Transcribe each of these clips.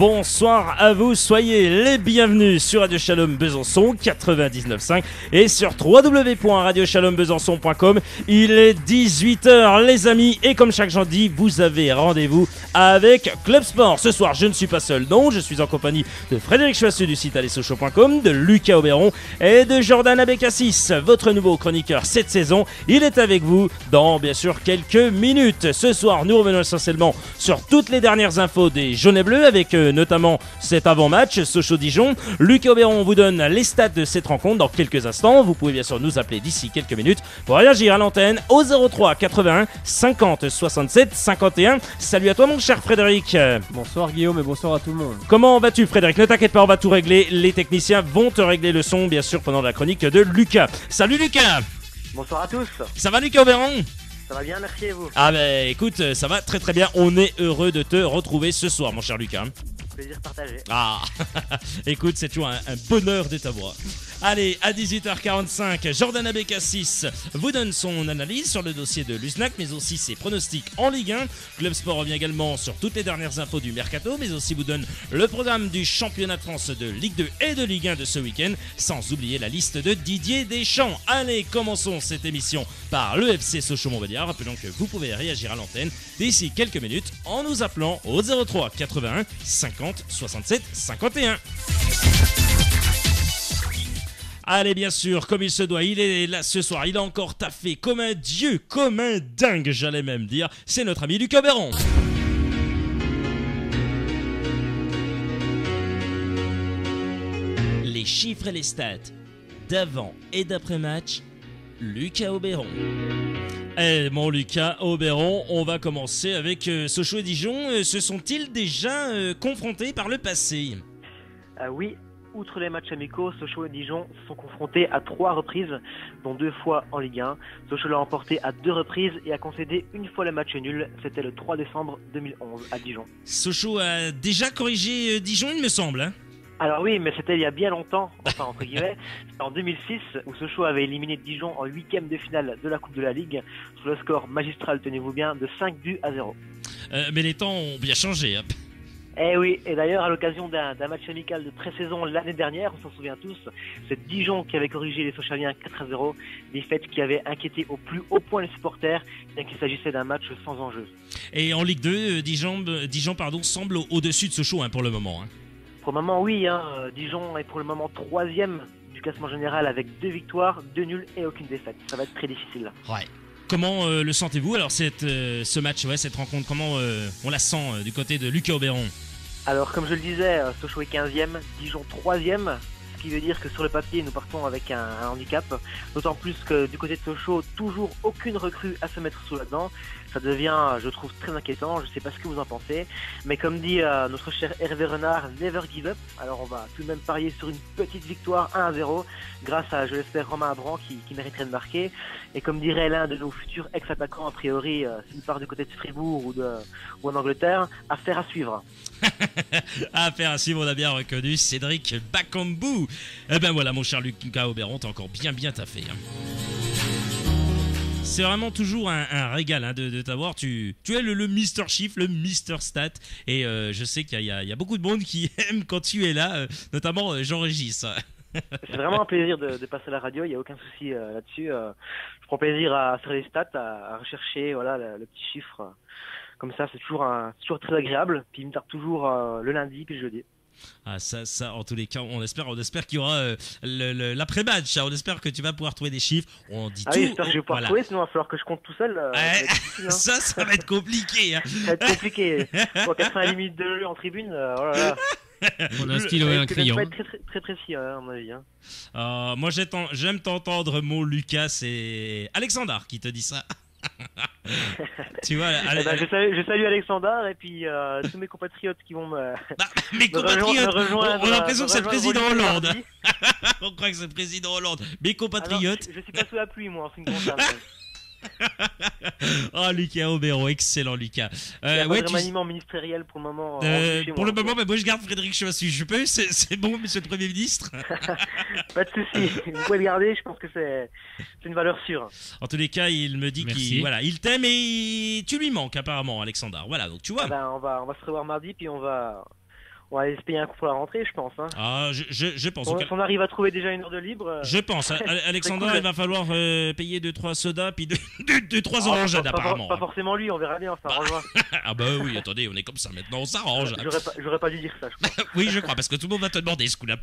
Bonsoir à vous, soyez les bienvenus sur Radio Shalom Besançon 99.5 et sur www.radioshalombesançon.com. Il est 18h les amis et comme chaque jeudi, vous avez rendez-vous avec Club Sport. Ce soir, je ne suis pas seul, non, je suis en compagnie de Frédéric Choissu du site allesochaux.com, de Lucas Auberon et de Jordan Abécassis, votre nouveau chroniqueur cette saison. Il est avec vous dans bien sûr quelques minutes. Ce soir, nous revenons essentiellement sur toutes les dernières infos des jaunes et bleus avec notamment cet avant-match Sochaux-Dijon. Lucas Auberon vous donne les stats de cette rencontre dans quelques instants. Vous pouvez bien sûr nous appeler d'ici quelques minutes pour réagir à l'antenne au 03 81 50 67 51. Salut à toi mon cher Frédéric. Bonsoir Guillaume et bonsoir à tout le monde. Comment vas-tu Frédéric? Ne t'inquiète pas, on va tout régler. Les techniciens vont te régler le son bien sûr pendant la chronique de Lucas. Salut Lucas. Bonsoir à tous. Ça va Lucas Auberon? Ça va bien, merci et vous? Ah bah écoute, ça va très très bien. On est heureux de te retrouver ce soir mon cher Lucas. Plaisir partagé. Ah, écoute, c'est toujours un bonheur de t'avoir. Allez, à 18h45, Jordan Abécassis vous donne son analyse sur le dossier de l'USNAC, mais aussi ses pronostics en Ligue 1. Club Sport revient également sur toutes les dernières infos du Mercato, mais aussi vous donne le programme du championnat de France de Ligue 2 et de Ligue 1 de ce week-end, sans oublier la liste de Didier Deschamps. Allez, commençons cette émission par le FC Sochaux-Montbéliard. Rappelons que vous pouvez réagir à l'antenne d'ici quelques minutes en nous appelant au 03 81 50 67 51. Allez, bien sûr, comme il se doit, il est là ce soir, il a encore taffé comme un dieu, comme un dingue, j'allais même dire. C'est notre ami Lucas Auberon. Les chiffres et les stats d'avant et d'après-match, Lucas Auberon. Eh mon Lucas Auberon, on va commencer avec Sochaux et Dijon. Se sont-ils déjà confrontés par le passé? Oui, outre les matchs amicaux, Sochaux et Dijon se sont confrontés à 3 reprises, dont 2 fois en Ligue 1. Sochaux l'a emporté à 2 reprises et a concédé une fois le match nul. C'était le 3 décembre 2011 à Dijon. Sochaux a déjà corrigé Dijon, il me semble, hein? Alors oui, mais c'était il y a bien longtemps, enfin entre guillemets, c'était en 2006 où Sochaux avait éliminé Dijon en 8e de finale de la Coupe de la Ligue sur le score magistral, tenez-vous bien, de 5-0. Mais les temps ont bien changé, hein. Eh oui, et d'ailleurs à l'occasion d'un match amical de pré-saison l'année dernière, on s'en souvient tous, c'est Dijon qui avait corrigé les Sochaliens 4-0, défaite qui avait inquiété au plus haut point les supporters, bien qu'il s'agissait d'un match sans enjeu. Et en Ligue 2, Dijon semble au-dessus de Sochaux pour le moment, hein. Pour le moment, oui, Dijon est pour le moment 3e du classement général avec 2 victoires, 2 nuls et aucune défaite. Ça va être très difficile. Ouais. Comment le sentez-vous alors ce match, cette rencontre? Comment on la sent du côté de Lucas Auberon? Alors, comme je le disais, Sochaux est 15e, Dijon 3e, ce qui veut dire que sur le papier, nous partons avec un handicap. D'autant plus que du côté de Sochaux, toujours aucune recrue à se mettre sous la dent. Ça devient, je trouve, très inquiétant. Je ne sais pas ce que vous en pensez. Mais comme dit notre cher Hervé Renard, never give up. Alors on va tout de même parier sur une petite victoire 1-0 grâce à, je l'espère, Romain Abran qui mériterait de marquer. Et comme dirait l'un de nos futurs ex-attaquants, a priori, s'il part du côté de Fribourg ou en Angleterre, affaire à suivre. Affaire à suivre, on a bien reconnu Cédric Bakambu. Eh ben voilà mon cher Lucas Auberon, t'as encore bien taffé, hein. C'est vraiment toujours un régal de t'avoir. Tu es le Mister Chiffre, le Mister Stat. Et je sais qu'il y a beaucoup de monde qui aime quand tu es là, notamment Jean-Régis. C'est vraiment un plaisir de passer à la radio, il n'y a aucun souci là-dessus. Je prends plaisir à faire les stats, à rechercher le petit chiffre. Comme ça, c'est toujours très agréable. Puis il me tarde toujours le lundi puis le jeudi. Ah ça en tous les cas on espère qu'il y aura l'après-match, hein. On espère que tu vas pouvoir trouver des chiffres. On dit tout. Oui, j'espère que je vais pouvoir trouver, sinon il va falloir que je compte tout seul. Ça va être compliqué, hein. Ça va être compliqué. Pour 80 minutes de jeu en tribune, oh là là. On a un stylo et un crayon. Ça va être très, très, très précis à mon avis, hein. Moi j'aime t'entendre mon Lucas, c'est Alexandre qui te dit ça. Tu vois, je salue Alexandre et puis tous mes compatriotes qui vont mes compatriotes, on a l'impression que c'est le président Hollande. On croit que c'est le président Hollande. Mes compatriotes. Alors, je suis pas sous la pluie moi en ce qui me concerne. Oh Lucas Auberon, excellent Lucas. Il y a pas de remaniement ministériel pour le moment. Pour le moment, moi je garde Frédéric Choissu. Je peux, c'est bon, monsieur le Premier ministre. Pas de souci, vous pouvez le garder. Je pense que c'est une valeur sûre. En tous les cas, il me dit qu'il t'aime et tu lui manques apparemment, Alexandre. Voilà, donc tu vois. On va se revoir mardi, puis on va On va aller se payer un coup pour la rentrée, je pense. Hein. Ah, je pense. Si on arrive à trouver déjà une heure de libre. Je pense. Alexandre, cool. il va falloir payer 2-3 sodas puis 2-3 orangeades apparemment. Pas forcément lui, on verra bien, ça s'arrangera. Ah bah oui, attendez, on est comme ça maintenant, on s'arrange. J'aurais pas dû dire ça, je crois. Oui, je crois, parce que tout le monde va te demander ce coup-là.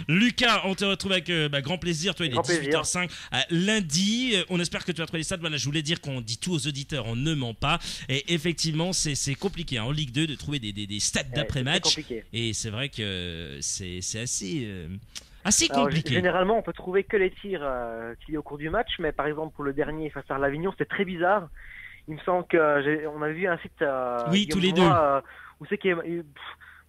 Lucas, on te retrouve avec grand plaisir. Toi, il est 18h05. Lundi, on espère que tu as trouvé les stats. Voilà, je voulais dire qu'on dit tout aux auditeurs, on ne ment pas. Et effectivement, c'est compliqué en Ligue 2 de trouver des stats d'après-match. Et c'est vrai que c'est assez compliqué. Généralement, on peut trouver que les tirs qu'il y a au cours du match, mais par exemple pour le dernier face à l'Avignon, c'était très bizarre. Il me semble on a vu un site. Oui, tous les deux. Où c'est qu'il y a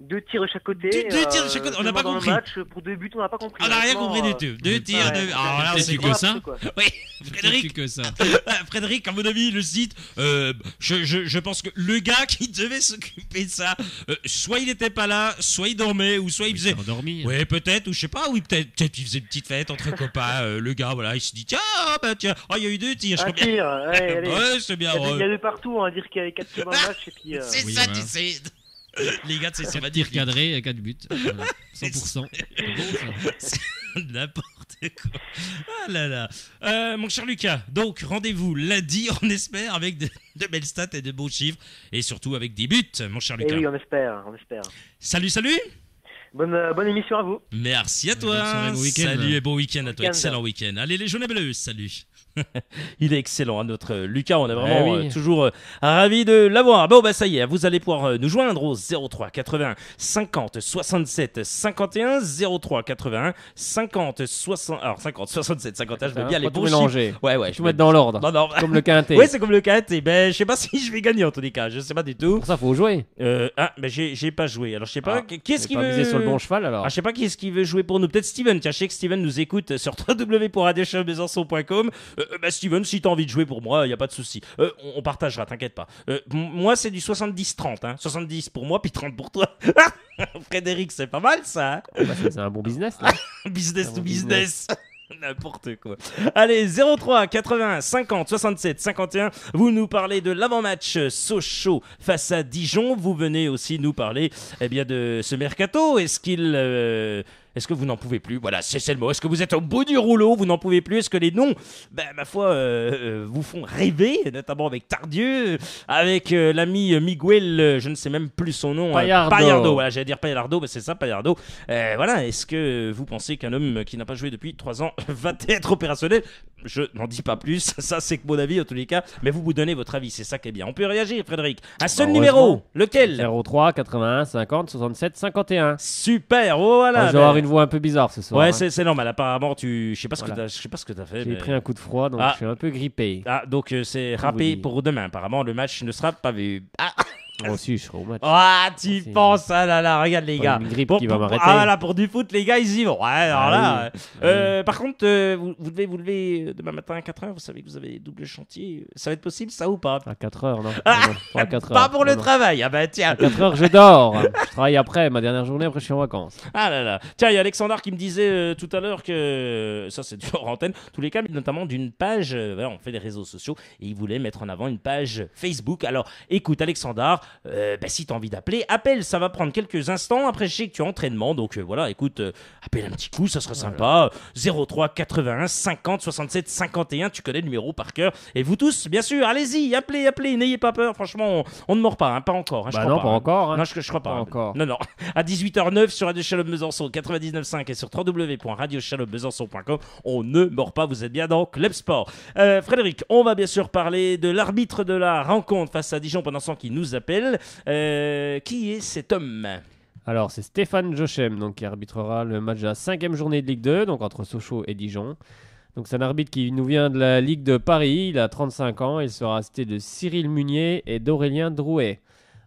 2 tirs de chaque côté. 2 tirs de chaque côté, on n'a pas compris. Match, pour 2 buts, on n'a pas compris. On n'a rien compris du tout. 2 tirs, alors là, c'est que ça. Oui, Frédéric. Que ça. Frédéric, à mon avis, le site, je pense que le gars qui devait s'occuper de ça, soit il n'était pas là, soit il dormait, ou soit il faisait. Endormi. Ouais, peut-être, ou je sais pas, oui, peut-être il faisait une petite fête entre copains. Le gars, voilà, il se dit tiens, il y a eu 2 tirs. Un tir, ouais, c'est bien. Il y a de partout, on va dire qu'il y avait 4 tirs dans le match. Et puis, c'est ça, tu sais. Les gars, c'est va dire cadré, 4 buts. Voilà. 100%. C'est n'importe quoi. Ah là là. Mon cher Lucas, donc rendez-vous lundi, on espère, avec de belles stats et de beaux chiffres. Et surtout avec des buts, mon cher Lucas. Et oui, on espère. Salut. Bonne émission à vous. Merci à toi. Salut et bon week-end à toi. Excellent week-end. Allez, les jaunes et bleus, salut. Il est excellent, notre Lucas, on est vraiment toujours ravis de l'avoir. Bon bah ça y est, vous allez pouvoir nous joindre au 03 81 50 67 51 03 81 50 60 alors 50 67 51, je veux bien les bons chiffres. Ouais, je vais mettre dans l'ordre. Non. Comme le quintet. Ouais, c'est comme le quintet. Ben je sais pas si je vais gagner en tous les cas, je sais pas du tout. Pour ça faut jouer. Mais j'ai pas joué. Alors je sais pas qui est-ce qui veut miser sur le bon cheval alors. Je sais pas qui est-ce qui veut jouer pour nous. Peut-être Steven. Tiens, je sais que Steven nous écoute sur www.radiochablaisançon.com. Steven, si t'as envie de jouer pour moi, y a pas de souci. On partagera, t'inquiète pas. Moi, c'est du 70-30, hein. 70 pour moi, puis 30 pour toi. Frédéric, c'est pas mal ça. Hein. C'est un bon business. Là. Business to business. N'importe quoi. Allez, 03 80 50 67 51. Vous nous parlez de l'avant-match Sochaux face à Dijon. Vous venez aussi nous parler de ce mercato. Est-ce que vous n'en pouvez plus? Voilà, c'est le mot. Est-ce que vous êtes au bout du rouleau? Vous n'en pouvez plus? Est-ce que les noms, ma foi, vous font rêver? Notamment avec Tardieu, avec l'ami Miguel, je ne sais même plus son nom. Payardo. Voilà, j'allais dire Payardo, c'est ça, Payardo. Voilà, est-ce que vous pensez qu'un homme qui n'a pas joué depuis 3 ans va être opérationnel? Je n'en dis pas plus. Ça, c'est que mon avis en tous les cas. Mais vous donnez votre avis, c'est ça qui est bien. On peut réagir, Frédéric. Un seul numéro, lequel? 03 81 50 67 51. Super, voilà. Je vais avoir une voix un peu bizarre ce soir. Ouais, c'est normal. Apparemment, je sais pas ce que t'as fait. J'ai pris un coup de froid, donc je suis un peu grippé. Ah, donc c'est râpé pour demain. Apparemment, le match ne sera pas vu. Ah. Moi aussi, je serai au match. Ah, tu penses, là, regarde les gars. Une grippe qui va m'arrêter. Ah là, pour du foot, les gars, ils y vont. Ouais, alors là. Par contre, vous devez vous lever demain matin à 4h. Vous savez que vous avez double chantier. Ça va être possible, ça ou pas? À 4h, non. Ah, non, pas à 4h. Pas pour le travail. Ah bah tiens. À 4h, je dors. Je travaille après, ma dernière journée, après je suis en vacances. Ah là là. Tiens, il y a Alexandre qui me disait tout à l'heure que ça, c'est du hors antenne. Tous les cas, notamment d'une page. On fait des réseaux sociaux et il voulait mettre en avant une page Facebook. Alors, écoute, Alexandre, si t'as envie d'appeler, appelle, ça va prendre quelques instants. Après, je sais que tu as entraînement, donc voilà, écoute, appelle un petit coup, ça serait sympa. 03 81 50 67 51, tu connais le numéro par cœur. Et vous tous, bien sûr, allez-y, appelez, n'ayez pas peur, franchement, on ne mord pas, hein, pas encore. Hein, non, pas encore. Hein. Non, je crois pas. Pas encore. Non, à 18h09 sur Radio Shalom Besançon 99.5 et sur www.radioshalombesançon.com, on ne mord pas, vous êtes bien dans Club Sport. Frédéric, on va bien sûr parler de l'arbitre de la rencontre face à Dijon pendant ce temps qui nous appelle. Qui est cet homme? Alors, c'est Stéphane Jochem donc, qui arbitrera le match de la 5e journée de Ligue 2, donc entre Sochaux et Dijon. Donc, c'est un arbitre qui nous vient de la Ligue de Paris, il a 35 ans, il sera assisté de Cyril Munier et d'Aurélien Drouet.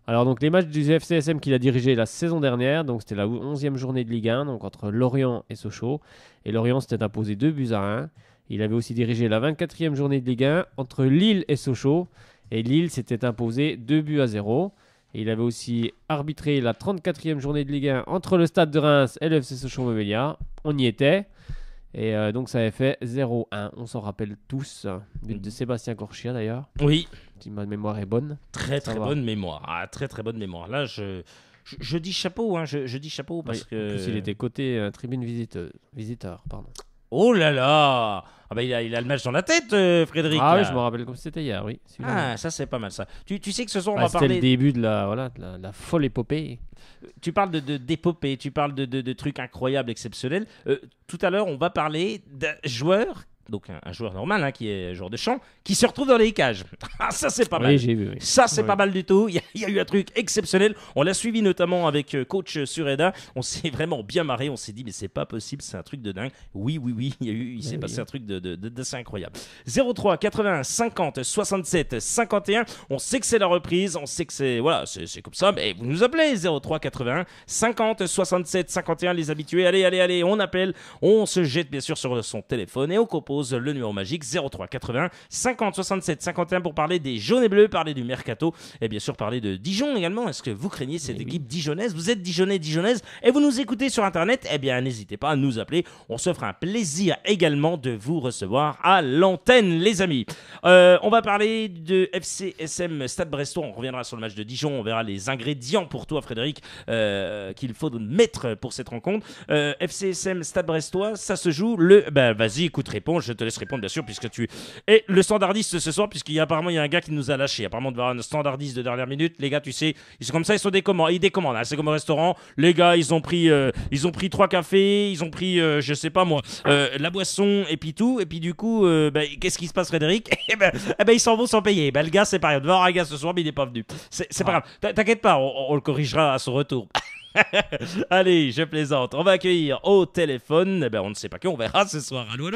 Alors, donc, les matchs du FCSM qu'il a dirigé la saison dernière, donc c'était la 11e journée de Ligue 1, donc entre Lorient et Sochaux. Et Lorient s'était imposé 2-1. Il avait aussi dirigé la 24e journée de Ligue 1 entre Lille et Sochaux. Et Lille s'était imposé 2-0. Et il avait aussi arbitré la 34e journée de Ligue 1 entre le Stade de Reims et le FC Sochaux-Montbéliard. On y était. Et donc ça avait fait 0-1. On s'en rappelle tous. But de Sébastien Corchia d'ailleurs. Oui, Si ma mémoire est bonne. très Ça très va. bonne mémoire. Ah, très très bonne mémoire. Là, je dis chapeau, hein, je dis chapeau parce Oui, que. En plus, il était côté tribune visiteur. Pardon. Oh là là! Ah bah il a le match dans la tête, Frédéric. Ah oui, là. je me rappelle comme c'était hier, oui. celui-là. Ah, ça c'est pas mal ça. Tu sais que ce soir on Bah, va c'était le parler. début de la folle épopée. Tu parles d'épopée, tu parles de trucs incroyables, exceptionnels. Tout à l'heure, on va parler d'un joueur, donc un joueur normal, hein, qui est joueur de champ, qui se retrouve dans les cages. Ah, ça c'est pas mal. Oui, j'ai vu. Oui. Ça, c'est Oui. pas mal du tout. Il y a eu un truc exceptionnel. On l'a suivi notamment avec coach Sureda. On s'est vraiment bien marré. On s'est dit, mais c'est pas possible, c'est un truc de dingue. Oui. Il s'est passé un truc d'assez incroyable. 03 81 50 67 51. On sait que c'est la reprise. On sait que c'est. Voilà, c'est comme ça. Mais vous nous appelez 03 81 50 67 51. Les habitués. Allez. On appelle. On se jette bien sûr sur son téléphone et on compose le numéro magique 03 81 50 67 51 pour parler des jaunes et bleus, parler du mercato et bien sûr parler de Dijon également. Est-ce que vous craignez cette équipe dijonnaise? Vous êtes dijonnaise et vous nous écoutez sur internet? Eh bien n'hésitez pas à nous appeler, on se fera un plaisir également de vous recevoir à l'antenne les amis. On va parler de FCSM Stade Brestois, on reviendra sur le match de Dijon, on verra les ingrédients pour toi Frédéric qu'il faut mettre pour cette rencontre. FCSM Stade Brestois, ça se joue vas-y écoute réponds, je te laisse répondre bien sûr puisque tu es le standardiste ce soir, puisqu'apparemment il y a un gars qui nous a lâché. Apparemment, on devait avoir un standardiste de dernière minute. Les gars, tu sais, ils sont comme ça, ils décommandent. Hein. C'est comme au restaurant. Les gars, ils ont pris 3 cafés, ils ont pris, je sais pas moi, la boisson et puis tout. Et puis du coup, qu'est-ce qui se passe, Frédéric? Ils s'en vont sans payer. Le gars, c'est pareil. On devait avoir un gars ce soir, mais il n'est pas venu. C'est pas grave. T'inquiète pas, on le corrigera à son retour. Allez, je plaisante. On va accueillir au téléphone. On ne sait pas qui, on verra ce soir. Allô.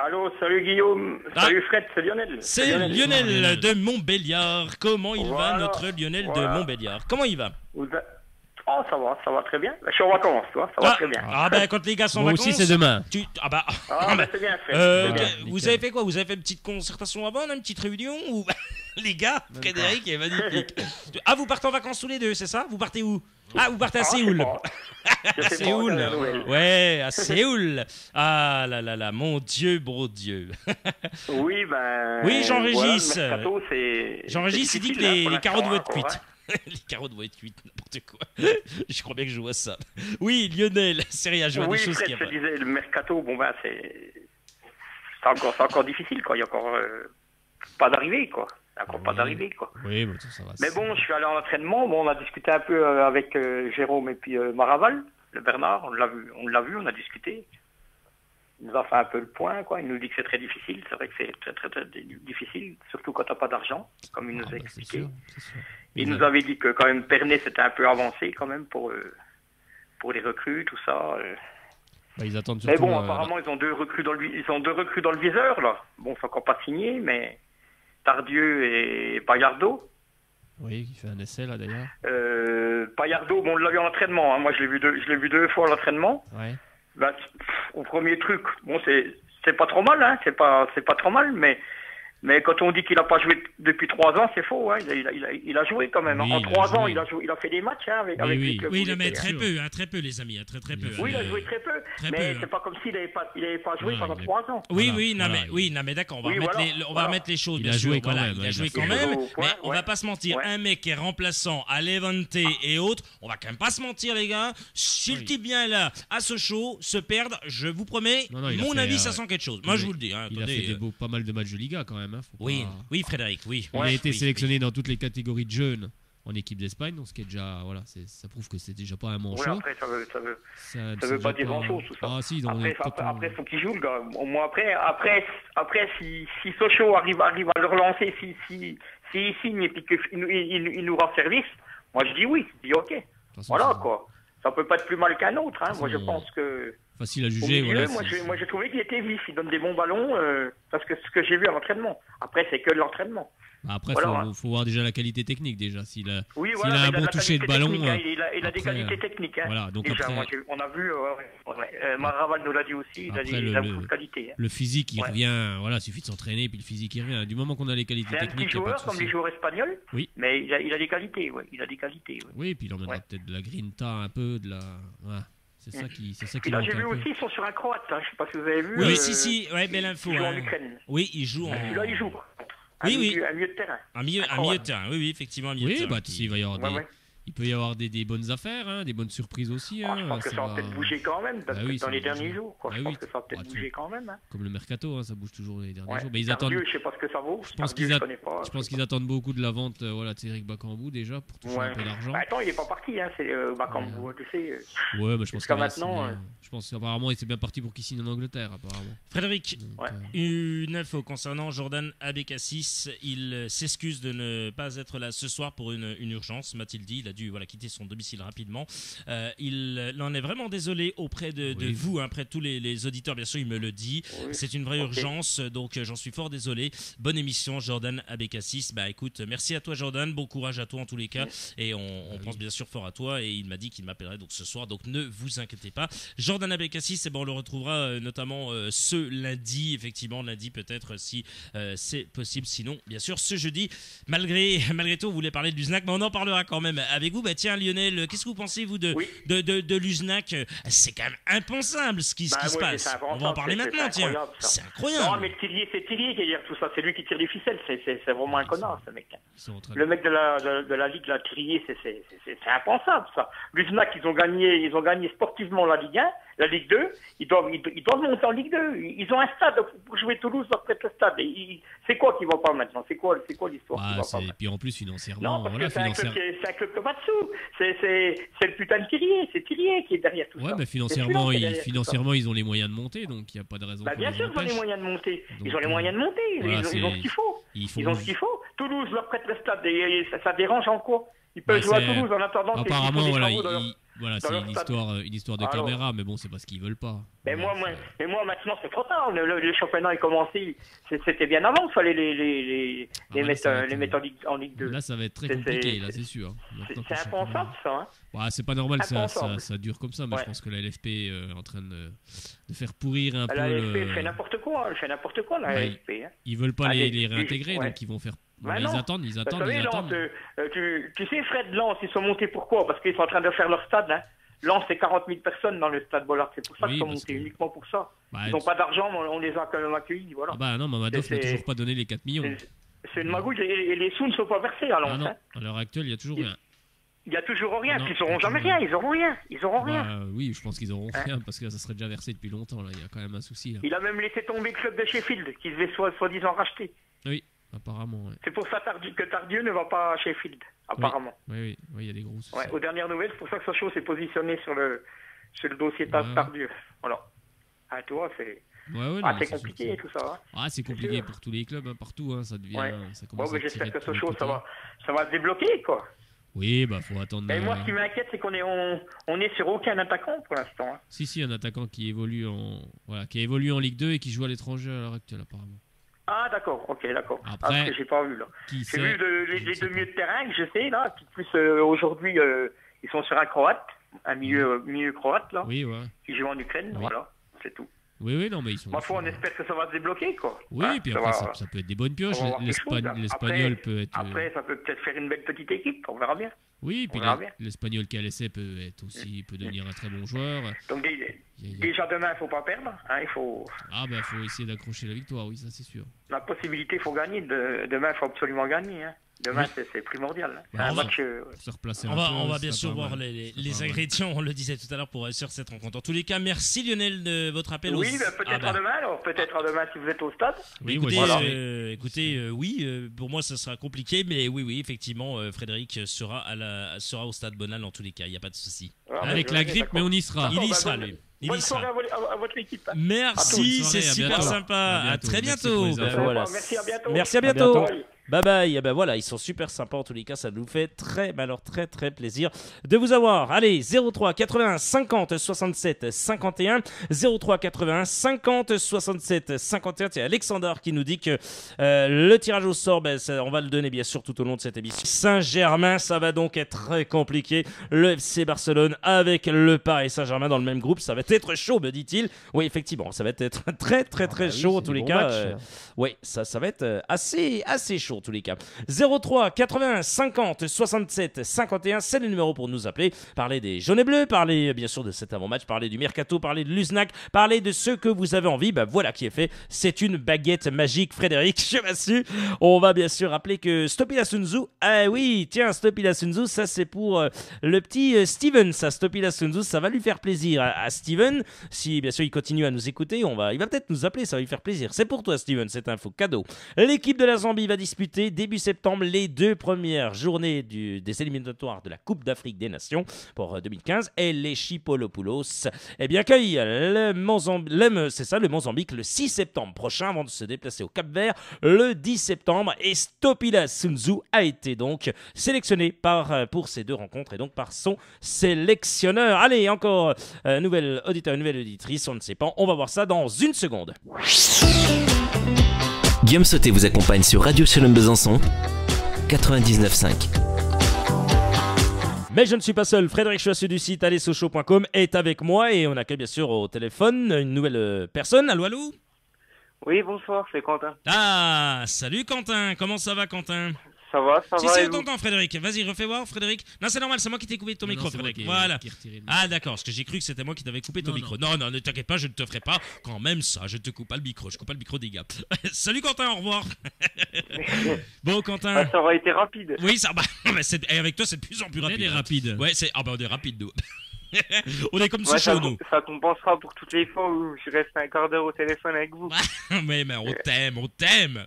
Allô, salut Guillaume, salut Fred, c'est Lionel. C'est Lionel de Montbéliard. Comment il va, Voilà. notre Lionel de Voilà. Montbéliard? Comment il va? Oh, ça va très bien. Je suis en vacances, toi, ça va très bien. Quand les gars sont en Moi vacances... aussi, c'est demain. C'est bien fait. c'est bien. Vous avez fait quoi? Vous avez fait une petite concertation avant, une petite réunion ou... Les gars, Frédéric est magnifique. Vous partez en vacances tous les deux, c'est ça? Vous partez où? Vous partez à Séoul. Je sais pas, Séoul. la nouvelle. Ouais, à Séoul. Ah là, mon Dieu, bro Dieu. Oui, Oui, j'enregistre. Voilà, le mercato, J'enregistre, il dit que difficile, les pour carottes vont être l'instant, cuites. Les carottes vont être cuites, n'importe quoi. Je crois bien que je vois ça. Oui, Lionel, c'est rien, je vois Oui, des choses Fred, qui je te disais, le mercato, c'est encore difficile, quoi. Il y a encore pas d'arrivée, quoi. Il y a encore pas d'arrivée, quoi. Oui, ça va. Mais bon, je suis allé en entraînement. Bon, on a discuté un peu avec Jérôme et puis Maraval, le Bernard. On l'a vu, on a discuté. Il nous a fait un peu le point, quoi. Il nous dit que c'est très difficile. C'est vrai que c'est très, très, très difficile, surtout quand t'as pas d'argent, comme il nous a expliqué. C'est sûr. Il nous avait dit que quand même Pernet c'était un peu avancé quand même pour les recrues, tout ça. Ils attendent Mais surtout. bon, apparemment ils ont deux recrues dans le viseur là. Bon, c'est encore pas signé, mais Tardieu et Paillardo. Oui, qui fait un essai là d'ailleurs. Paillardo, bon, on l'a vu en entraînement. Hein. Moi, je l'ai vu 2 fois à l'entraînement. Ouais. Au premier truc, bon, c'est pas trop mal, hein. C'est pas trop mal, mais quand on dit qu'il a pas joué depuis 3 ans, c'est faux, hein. Il a joué quand même. Oui, En il a 3 ans, joué. il a fait des matchs, hein, avec Oui. les clubs. Oui, où il mais était, hein. très peu, les amis, très peu. Oui, il a joué très peu, Très mais peu, c'est pas comme s'il avait pas joué Non, pendant il est- 3 ans. Oui, Voilà, non, mais d'accord, on va Oui, remettre voilà, on va remettre les choses. Il bien a sûr, joué quand voilà, même, il a hein, joué il a quand fait même, le point, mais on ouais. va pas se mentir. Ouais. Un mec qui est remplaçant à Levante et autres, on va quand même pas se mentir, les gars. Si le type bien là, à Sochaux, se perdre, je vous promets, Non, il a mon fait, avis, ça sent quelque chose. Moi, je vous le dis. Il a fait pas mal de matchs de Liga quand même. Hein, Oui, Frédéric, oui. Il a été Oui, sélectionné dans toutes les catégories de jeunes en équipe d'Espagne, donc ce qui est déjà, ça prouve que c'est déjà pas un manchot. Oui, après, ça veut Ça veut pas dire grand-chose, tout ça. Ah si, Après, faut qu'il joue, le gars. Moi, après, si Sochaux arrive à le relancer, s'il signe et puis qu'il nous rend service, moi je dis oui, je dis ok. Voilà, quoi. Ça peut pas être plus mal qu'un autre, hein. Moi, je pense que... Facile à Au juger, milieu, voilà. moi, j'ai trouvé qu'il était vif. Il donne des bons ballons, parce que ce que j'ai vu à l'entraînement. Après, c'est que de l'entraînement. Après, Voilà. faut voir déjà la qualité technique déjà. S'il a Oui, s'il voilà, a mais un il a bon la toucher de qualité ballon. technique, hein. Il a des après, qualités techniques. Hein. Voilà, donc déjà, après, on a vu, Maraval nous l'a dit aussi, Après, il a beaucoup de qualité. Hein. le physique il Ouais. revient, voilà, suffit de s'entraîner puis le physique il revient. Du moment qu'on a les qualités C'est un techniques, petit il n'y a pas de joueur comme souci. les joueurs espagnols, Oui. mais il a des qualités, ouais. Il a des qualités, ouais. Oui, puis il emmènera Ouais. peut-être de la grinta un peu, de la. Voilà. C'est ça qui Et là, manque j'ai vu un peu. aussi, ils sont sur un Croate. Hein. Je sais pas si vous avez vu. Oui, si, ouais, belle info. Il joue en hein. Ukraine. Oui, il joue en. Celui-là, il joue. Oui, oui. Un milieu de terrain. Un milieu de terrain, oui, effectivement, un milieu de Oui, terrain. bah tu sais, il va y avoir Ouais. il peut y avoir des bonnes affaires, hein, des bonnes surprises aussi. Ah, Hein, je pense que ça va peut-être bouger quand même, parce Bah que oui, dans ça les va derniers bouger. jours, quoi. Bah Je oui, pense que ça va peut-être bouger quand même. Hein. Comme le mercato, hein, ça bouge toujours les derniers Ouais. jours. Mais ils Tardieu, attendent. je sais pas ce que ça vaut. Je pense Tardieu, qu'ils connais pas. Je pense qu'ils attendent beaucoup de la vente de Thierry Bakambu déjà pour toucher un peu d'argent. Bah, attends, il est pas parti, hein. C'est Bakambu, tu sais. Ouais, mais je pense Jusqu'à qu'il va maintenant, signer. Je pense qu'apparemment il s'est bien parti pour qu'il signe en Angleterre, apparemment. Frédéric, Donc, Ouais. une info concernant Jordan Abécassis. Il s'excuse de ne pas être là ce soir pour une urgence, m'a-t-il dit. Il a dû quitter son domicile rapidement. Il en est vraiment désolé auprès de Oui. vous, hein, auprès de tous les auditeurs, bien sûr, il me le dit. Oui. C'est une vraie Ok. urgence, donc j'en suis fort désolé. Bonne émission, Jordan Abécassis. Bah écoute, merci à toi, Jordan. Bon courage à toi en tous les cas. Et on pense bien sûr fort à toi. Et il m'a dit qu'il m'appellerait donc ce soir, donc ne vous inquiétez pas. Jordan Abécassis, on le retrouvera notamment ce lundi, effectivement, lundi peut-être si c'est possible. Sinon, bien sûr, ce jeudi, malgré tout, on voulait parler de l'USNAC, mais on en parlera quand même avec vous. Bah tiens, Lionel, qu'est-ce que vous pensez, vous, de Oui. de l'USNAC? C'est quand même impensable ce qui se Bah, passe. ouais, c'est On va en parler c'est maintenant, tiens. incroyable, ça. C'est Non, incroyable. mais c'est Thierry qui dire tout ça. C'est lui qui tire les ficelles. C'est vraiment un connard, ce mec. Ils sont en train Le mec de la Ligue, là, Thierry, c'est impensable, ça. L'USNAC, ils ont gagné sportivement la Ligue 1, la Ligue 2. Ils doivent monter en Ligue 2. Ils ont un stade pour jouer Toulouse, leur prête le stade. C'est quoi qui va pas maintenant? C'est quoi l'histoire qui va pas et puis en plus financièrement, Non, parce voilà, que c'est un club qui va dessous. C'est le putain de Thierry. C'est Thierry qui est derrière tout ouais, ça. mais C'est celui-là qui est derrière tout ça. ils ont les moyens de monter, donc il n'y a pas de raison. Bah, qu'on bien les sûr, ils ont les empêche. moyens de monter. Donc, Ils ont les moyens de monter. voilà, Ils ont ce qu'il faut. Ils ont ce qu'il faut. Toulouse leur prête le stade. Et ça dérange en quoi? Ils peuvent Bah, jouer à c'est- Toulouse en attendant qu'ils Apparemment, font des voilà, travaux dans leur- voilà, dans c'est leur une histoire de Alors. caméra, mais bon, c'est parce qu'ils veulent pas. Mais Voilà, moi, maintenant, c'est trop tard. Le championnat est commencé. C'était bien avant qu'il fallait les là, mettre, ça va être- les mettre en Ligue 2. Là, ça va être très C'est- compliqué, c'est- là, c'est sûr. Maintenant que C'est le championnat- impensable, ça. Hein. Bah, c'est pas normal, ça Impensable. dure comme ça, mais Ouais. je pense que la LFP est en train de faire pourrir un peu. La LFP fait n'importe quoi. Elle fait n'importe quoi, la Bah, LFP. Hein. Ils veulent pas Allez, les réintégrer, ouais. donc ils vont faire. Bah Ils non. attendent. Vous savez, Lens, tu sais, Fred, Lens, ils sont montés pourquoi? Parce qu'ils sont en train de faire leur stade. Hein. Lens, c'est 40 000 personnes dans le stade Bollard. C'est pour ça Oui, qu'ils sont parce montés, que- uniquement pour ça. Bah, Ils n'ont pas d'argent, mais on les a quand même accueillis. Voilà. Ah bah non, Mamadov n'a C'est- toujours pas donné les 4 millions. C'est une magouille et les sous ne sont pas versés à Lens. Ah non, Hein. à l'heure actuelle, il y a toujours rien. Il n'y a toujours rien. Non, Ils n'auront il y a jamais toujours rien. Ils n'auront rien. Ils n'auront rien. Bah, oui, je pense qu'ils auront Hein. rien parce que ça serait déjà versé depuis longtemps. Là, il y a quand même un souci. Là. Il a même laissé tomber le club de Sheffield, qui devait soi-disant racheter. Oui, apparemment. Ouais. C'est pour ça que Tardieu ne va pas à Sheffield, apparemment. Oui, il y a des gros soucis. Ouais, aux dernières nouvelles, c'est pour ça que Sochaux s'est positionné sur le dossier Ouais. Tardieu. Voilà. Ah, tu vois, c'est Ouais, ah, non, c'est sûr, compliqué tout ça. Hein. Ah, c'est compliqué sûr. pour tous les clubs, hein, partout. Hein, ça devient. Ouais. Ça Bon, commence mais à tirer j'espère que de tous les Sochaux, ça côtés. va se débloquer, quoi. Oui, bah faut attendre. Mais moi, ce qui m'inquiète, c'est qu'on est sur aucun attaquant pour l'instant. Hein. Si, un attaquant qui évolue en Ligue 2 et qui joue à l'étranger à l'heure actuelle, apparemment. Ah, d'accord, ok, d'accord. Après, Ah, parce que j'ai pas vu, là. Qui J'ai sait vu Je les sais deux pas. milieux de terrain que je sais, là, qui plus aujourd'hui, ils sont sur un Croate, un milieu croate, là, Oui, ouais. qui joue en Ukraine, Oui. voilà, c'est tout. Oui, non, mais ils sont. Ma foi, on espère que ça va se débloquer, quoi. Oui, Hein, puis ça après, va- ça peut être des bonnes pioches. on va avoir quelque chose, là. L'Espagnol Après- peut être. Après, ça peut peut-être faire une belle petite équipe, on verra bien. Oui, puis on verra bien. l'Espagnol KLC peut devenir un très bon joueur. Donc, Il y a- déjà demain, il faut pas perdre, hein, il faut... Ah, bah, faut essayer d'accrocher la victoire, oui, ça c'est sûr. La possibilité, il faut gagner. Demain, il faut absolument gagner. Hein. Demain, c'est primordial. Hein. Bah, Un on va- match. Pour se replacer On un va, peu, on va ça bien serait sûr pas voir mal. les Ça serait pas mal. ingrédients, on le disait tout à l'heure, pour sur cette rencontre. En tous les cas, merci Lionel de votre appel. Oui, aux- ben, peut-être Ah bah, à demain, alors. Peut-être à demain si vous êtes au stade. Oui, écoutez, moi, je voilà. serai- écoutez, oui, pour moi ça sera compliqué, mais oui, effectivement, Frédéric sera au Stade Bonal en tous les cas, il n'y a pas de souci. Ah, Avec ben, la oui, grippe, d'accord. mais on y sera. Il y bah, sera, bonne- lui. Il Bonne y soirée sera. à votre équipe. Hein. Merci, Bonne c'est soirée, à super bientôt. sympa. À À bientôt. très Merci pour bientôt. les Ben infos. voilà. Merci, à bientôt. Merci, à À bientôt. bientôt. Bye. Bye bye. Et ben voilà, ils sont super sympas en tous les cas, ça nous fait très plaisir de vous avoir. Allez, 03 81 50 67 51 03 81 50 67 51. C'est Alexander qui nous dit que le tirage au sort, on va le donner bien sûr tout au long de cette émission. Saint-Germain, ça va donc être très compliqué. Le FC Barcelone avec le Paris Saint-Germain dans le même groupe, ça va être chaud, me dit-il. Oui, effectivement, ça va être très chaud en tous les cas. Oui, ça va être assez chaud. en tous les cas. 03 81 50 67 51, c'est le numéro pour nous appeler, parler des jaunes et bleus, parler bien sûr de cet avant-match, parler du mercato, parler de l'Uznac, parler de ce que vous avez envie. Voilà qui est fait, c'est une baguette magique, Frédéric, je m'assure. On va bien sûr rappeler que Stopila Sunzu, ah oui, tiens, Stopila Sunzu, ça c'est pour le petit Steven, ça, Stopila Sunzu, ça va lui faire plaisir à Steven, si bien sûr il continue à nous écouter, il va peut-être nous appeler, ça va lui faire plaisir. C'est pour toi Steven, cette info, cadeau. L'équipe de la Zambie va disputer début septembre les 2 premières journées des éliminatoires de la Coupe d'Afrique des Nations pour 2015, et les Chipolopoulos accueillent le Mozambique le 6 septembre prochain avant de se déplacer au Cap-Vert le 10 septembre, et Stopila Sunzu a été donc sélectionné pour ces 2 rencontres et donc par son sélectionneur. Allez, encore nouvel auditeur, nouvelle auditrice, on ne sait pas, on va voir ça dans une seconde. Guillaume Sauté vous accompagne sur Radio Shalom Besançon 99.5. Mais je ne suis pas seul, Frédéric Choissu du site allezsochaux.com est avec moi et on accueille bien sûr au téléphone une nouvelle personne. Allô, allô? Oui, bonsoir, c'est Quentin. Ah, salut Quentin, comment ça va Quentin? Ça va, Si, et on vous t'entend Frédéric, vas-y refais voir Frédéric. Non, c'est normal, c'est moi qui t'ai coupé ton micro Frédéric, voilà. Ah d'accord, parce que j'ai cru que c'était moi qui t'avais coupé ton micro. Non, ne t'inquiète pas, je ne te ferai pas quand même ça, je te coupe pas le micro, je coupe pas le micro des gars. Salut Quentin, au revoir. Bon Quentin. Ça aurait été rapide. Oui, ça avec toi c'est de plus en plus rapide. On est rapide. Ouais, on est rapide nous. On est comme Ouais, Sochaux nous. ça compensera pour toutes les fois où je reste un quart d'heure au téléphone avec vous. mais on t'aime.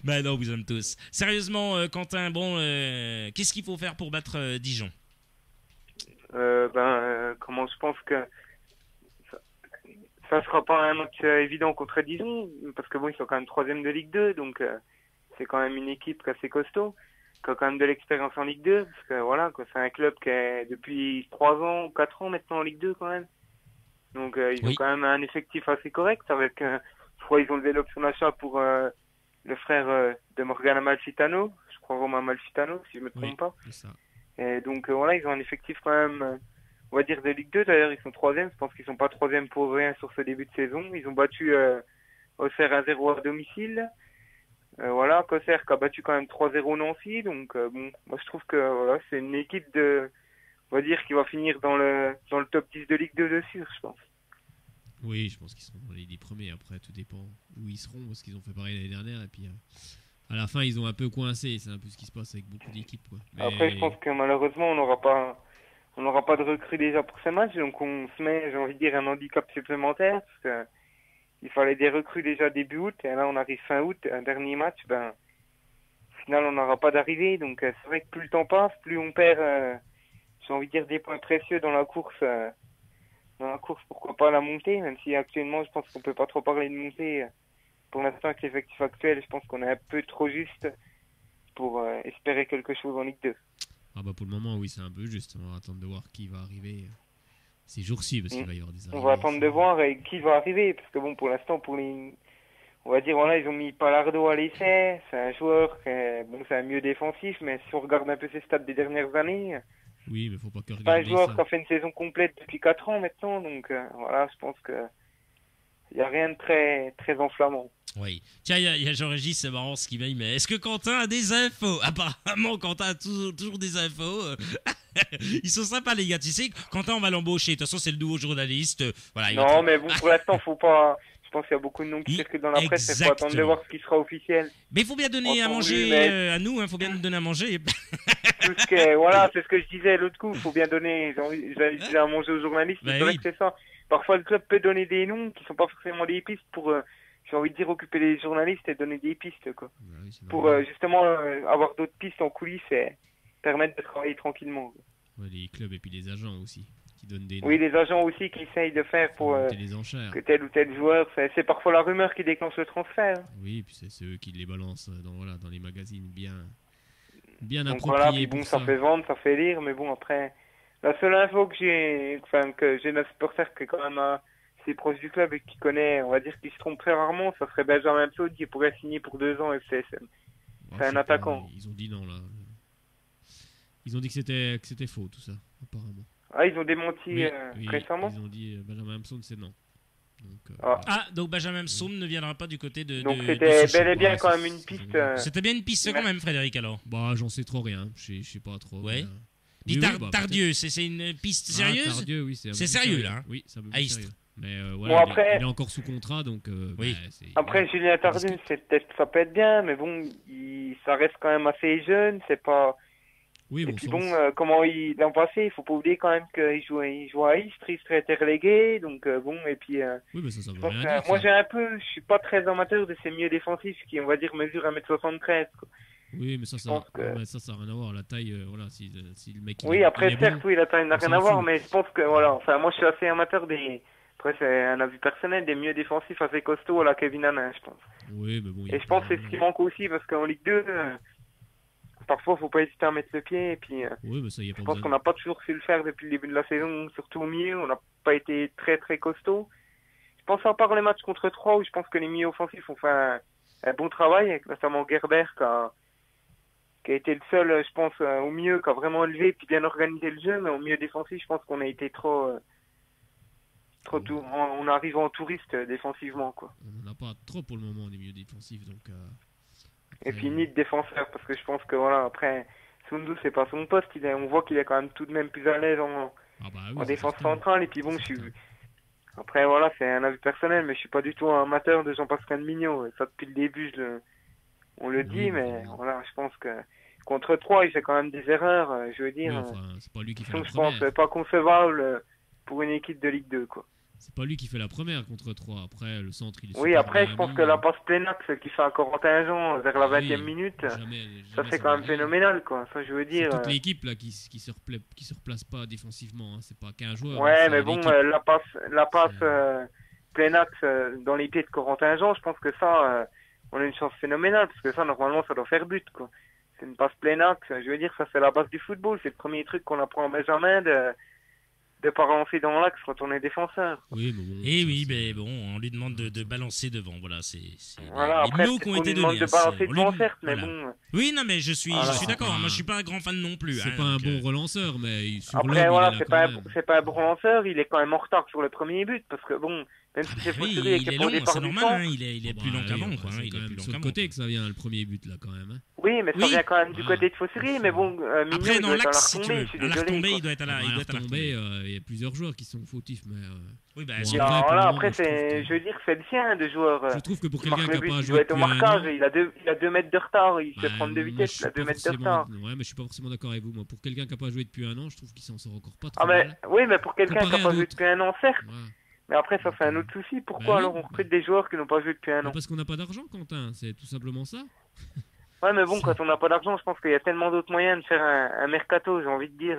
Ben non, vous aime tous. Sérieusement, Quentin, qu'est-ce qu'il faut faire pour battre Dijon? Comment je pense que ça sera pas un match évident contre Dijon, parce que ils sont quand même 3e de Ligue 2, donc c'est quand même une équipe assez costaud, qui a quand même de l'expérience en Ligue 2, parce que c'est un club qui est depuis 3 ans, 4 ans maintenant en Ligue 2 quand même. Donc ils ont quand même un effectif assez correct avec je crois qu'ils ont levé l'option d'achat pour le frère de Morgan Amalfitano, je crois Romain Amalfitano, si je me trompe pas. C'est ça. Et donc ils ont un effectif quand même, on va dire de Ligue 2. D'ailleurs, ils sont 3e. Je pense qu'ils sont pas 3e pour rien sur ce début de saison. Ils ont battu Auxerre 1-0 à domicile. Auxerre qui a battu quand même 3-0 Nancy. Donc moi je trouve que c'est une équipe on va dire qui va finir dans le top 10 de Ligue 2 de sûr, je pense. Oui, je pense qu'ils sont dans les 10 premiers. Après, tout dépend où ils seront, parce qu'ils ont fait pareil l'année dernière. Et puis, à la fin, ils ont un peu coincé. C'est un peu ce qui se passe avec beaucoup d'équipes, quoi. Mais... Après, je pense que malheureusement, on n'aura pas de recrues déjà pour ce match. Donc, on se met, j'ai envie de dire, un handicap supplémentaire. Parce que il fallait des recrues déjà début août. Et là, on arrive fin août. Un dernier match, au final, on n'aura pas d'arrivée. Donc, c'est vrai que plus le temps passe, plus on perd, j'ai envie de dire, des points précieux dans la course. Pourquoi pas la montée, même si actuellement je pense qu'on peut pas trop parler de montée pour l'instant avec l'effectif actuel. Je pense qu'on est un peu trop juste pour espérer quelque chose en Ligue 2. Pour le moment, oui, c'est un peu juste. On va attendre de voir qui va arriver ces jours-ci, parce qu'il va y avoir des arrivées. On va attendre de voir qui va arriver, parce que pour l'instant, on va dire, ils ont mis Palardo à l'essai. C'est un joueur c'est un mieux défensif, mais si on regarde un peu ses stats des dernières années, oui, mais faut pas que c'est pas un joueur qui a fait une saison complète depuis 4 ans maintenant, donc je pense que il y a rien de très très enflammant. Oui. Tiens, il y a Jean-Régis, c'est marrant ce qu'il met, mais est-ce que Quentin a des infos? Apparemment, Quentin a toujours des infos. Ils sont sympas, les gars. Tu sais, Quentin, on va l'embaucher. De toute façon, c'est le nouveau journaliste. Mais pour l'instant, faut pas... Je pense qu'il y a beaucoup de noms qui circulent dans la presse. Il faut attendre de voir ce qui sera officiel. Mais il faut bien donner à manger à nous. Il faut bien nous donner à manger. C'est ce que je disais l'autre coup. Il faut bien donner à manger aux journalistes. C'est vrai que c'est ça. Parfois, le club peut donner des noms qui sont pas forcément des pistes pour... j'ai envie de dire occuper les journalistes et donner des pistes, quoi. Pour justement avoir d'autres pistes en coulisses et permettre de travailler tranquillement. Ouais, les clubs et puis les agents aussi qui donnent des noms. Oui, les agents aussi qui essayent de faire pour que tel ou tel joueur, c'est parfois la rumeur qui déclenche le transfert. Oui, et puis c'est eux qui les balancent dans les magazines bien donc appropriés. Puis ça fait vendre, ça fait lire, mais après la seule info que j'ai d'un supporter qui est quand même c'est proche du club et qui connaît, on va dire qu'il se trompe très rarement, ça serait Benjamin Claude qui pourrait signer pour 2 ans FCSM. C'est un attaquant. Ils ont dit non là. Ils ont dit que c'était faux tout ça, apparemment. Ah, ils ont démenti récemment. Ils ont dit Benjamin Hampson c'est non. Donc Benjamin Psaume ne viendra pas du côté de Donc de c'était Sochaux. bel et bien quand même une piste. C'était bien une piste quand même, Frédéric, alors. Bah, j'en sais trop rien. Je sais pas trop. Ouais. mais, Puis oui, bah, Tardieu, c'est une piste sérieuse. Tardieu, oui, c'est sérieux, là, hein. Oui, c'est un peu À plus Istres. sérieux. Mais Bon, voilà, après- il est encore sous contrat, donc. Oui. Après Julien Tardieu, ça peut être bien, mais bon, ça reste quand même assez jeune, c'est pas. Oui, Et bon, puis ça, bon, comment l'an passé, il faut pas oublier quand même qu'il joue à Istres, Istres a été relégué, donc bon, et puis. Oui, mais ça je veut pense rien que, dire. moi ça. je suis pas très amateur de ces milieux défensifs qui, on va dire, mesurent 1m73. Quoi. Oui, mais ça, pense que- ouais, ça n'a rien à voir. La taille, voilà, si le mec. Oui, il après, est certes, bon, oui, la taille n'a on rien s'en à voir, fout. mais je pense que, voilà, enfin, moi je suis assez amateur des. Après, c'est un avis personnel, des milieux défensifs assez costauds à la Kevin Hanin, je pense. Oui, mais bon. il y a Et je pense que pas- c'est ce qui manque aussi, parce qu'en Ligue 2, parfois, faut pas hésiter à mettre le pied, et puis. Oui, mais ça, il y a Je pas pense qu'on besoin. n'a pas toujours su le faire depuis le début de la saison, surtout au milieu. On n'a pas été très très costaud. Je pense à part les matchs contre 3 où je pense que les milieux offensifs ont fait un bon travail, avec notamment Gerber qui a été le seul, je pense, au milieu qui a vraiment élevé puis bien organisé le jeu. Mais au milieu défensif, je pense qu'on a été trop on arrive en touriste défensivement, quoi. On n'en a pas trop pour le moment des milieux défensifs, donc. Et puis ni de défenseur, parce que je pense que voilà, après, Sundu c'est pas son poste. On voit qu'il est quand même tout de même plus à l'aise Ah bah oui, en c'est défense certain. centrale. Et puis bon, C'est je suis. certain. Après voilà, c'est un avis personnel, mais je suis pas du tout un amateur de Jean-Pascal Mignot. Et ça depuis le début, on le Oui, dit, mais oui. voilà, je pense que contre 3 il fait quand même des erreurs. Je veux Oui, dire, enfin, c'est pas lui qui qui fait sont, la je pense, première. pas concevables pour une équipe de Ligue 2, quoi. C'est pas lui qui fait la première contre 3. Après, le centre, il est Oui, super après, bien je pense mis, que la passe Plénax qui fait à Corentin Jean vers la Ah oui, 20e minute, jamais ça c'est va quand même arriver. phénoménal, quoi. Ça, je veux C'est dire. toute l'équipe là qui se replace pas défensivement. Hein. C'est pas qu'un joueur. hein, Ouais, c'est mais bon, l'équipe. la passe C'est- Plénax dans les pieds de Corentin Jean, je pense que ça, on a une chance phénoménale, parce que ça, normalement, ça doit faire but, quoi. C'est une passe Plénax, je veux dire, ça c'est la base du football, c'est le premier truc qu'on apprend en Benjamin de pas relancer dans l'axe quand on est défenseur. Oui, mais bon. Et ça, oui, c'est- mais bon, on lui demande de balancer devant. Voilà, c'est Voilà, les après, mots qui ont on été lui demande donnés. de hein, balancer c'est- on lui- devant, certes, mais voilà. bon. Oui, non, mais je suis Voilà. d'accord. C'est Moi, pas- je suis pas un grand fan non plus. C'est hein, pas un donc, bon relanceur, mais sur Après, l'homme, voilà, il est c'est là pas, quand même. c'est pas un bon lanceur, il est quand même en retard sur le premier but, parce que bon, même si c'est oui, Fossery et il qu'il est est pas au long, départ c'est du normal. centre. Hein, il est plus Bah, lent oui, qu'avant, bah, quoi. c'est Hein, il quand est même plus lent sur le qu'avant. côté que ça vient le premier but là quand même. Hein. Oui, mais ça Oui. vient quand même du Ouais. côté de Fossery, mais bon, Mignot, Après, il dans doit être à la l'axe, si tu retombée, veux. je suis À la désolé, retombée, quoi. il doit être à la Alors, retombée. il y a plusieurs joueurs qui sont fautifs, mais Oui, bah, Bon, c'est- après, pour Voilà, le après, moment, je trouve que- je veux dire, c'est le sien de joueur. je trouve que pour qui marque quelqu'un qui le n'a but, pas il joué doit être au depuis un marquage, an, il a 2 mètres de retard, il bah, fait prendre de moi, vitesse, je il suis a 2 pas mètres de forcément- retard. Ouais, mais je suis pas forcément d'accord avec vous. Moi, pour quelqu'un qui n'a pas joué depuis un an, je trouve qu'il s'en sort encore pas trop Ah, mais mal. oui, mais pour quelqu'un qui Comparé n'a à pas joué d'autres. depuis un an, certes, Ouais. mais après, ça fait un autre souci. Pourquoi Bah oui, alors on recrute des joueurs qui n'ont pas joué depuis un Bah, an? parce qu'on n'a pas d'argent, Quentin. C'est tout simplement ça. Ouais, mais bon, quand on n'a pas d'argent, je pense qu'il y a tellement d'autres moyens de faire un mercato, j'ai envie de dire,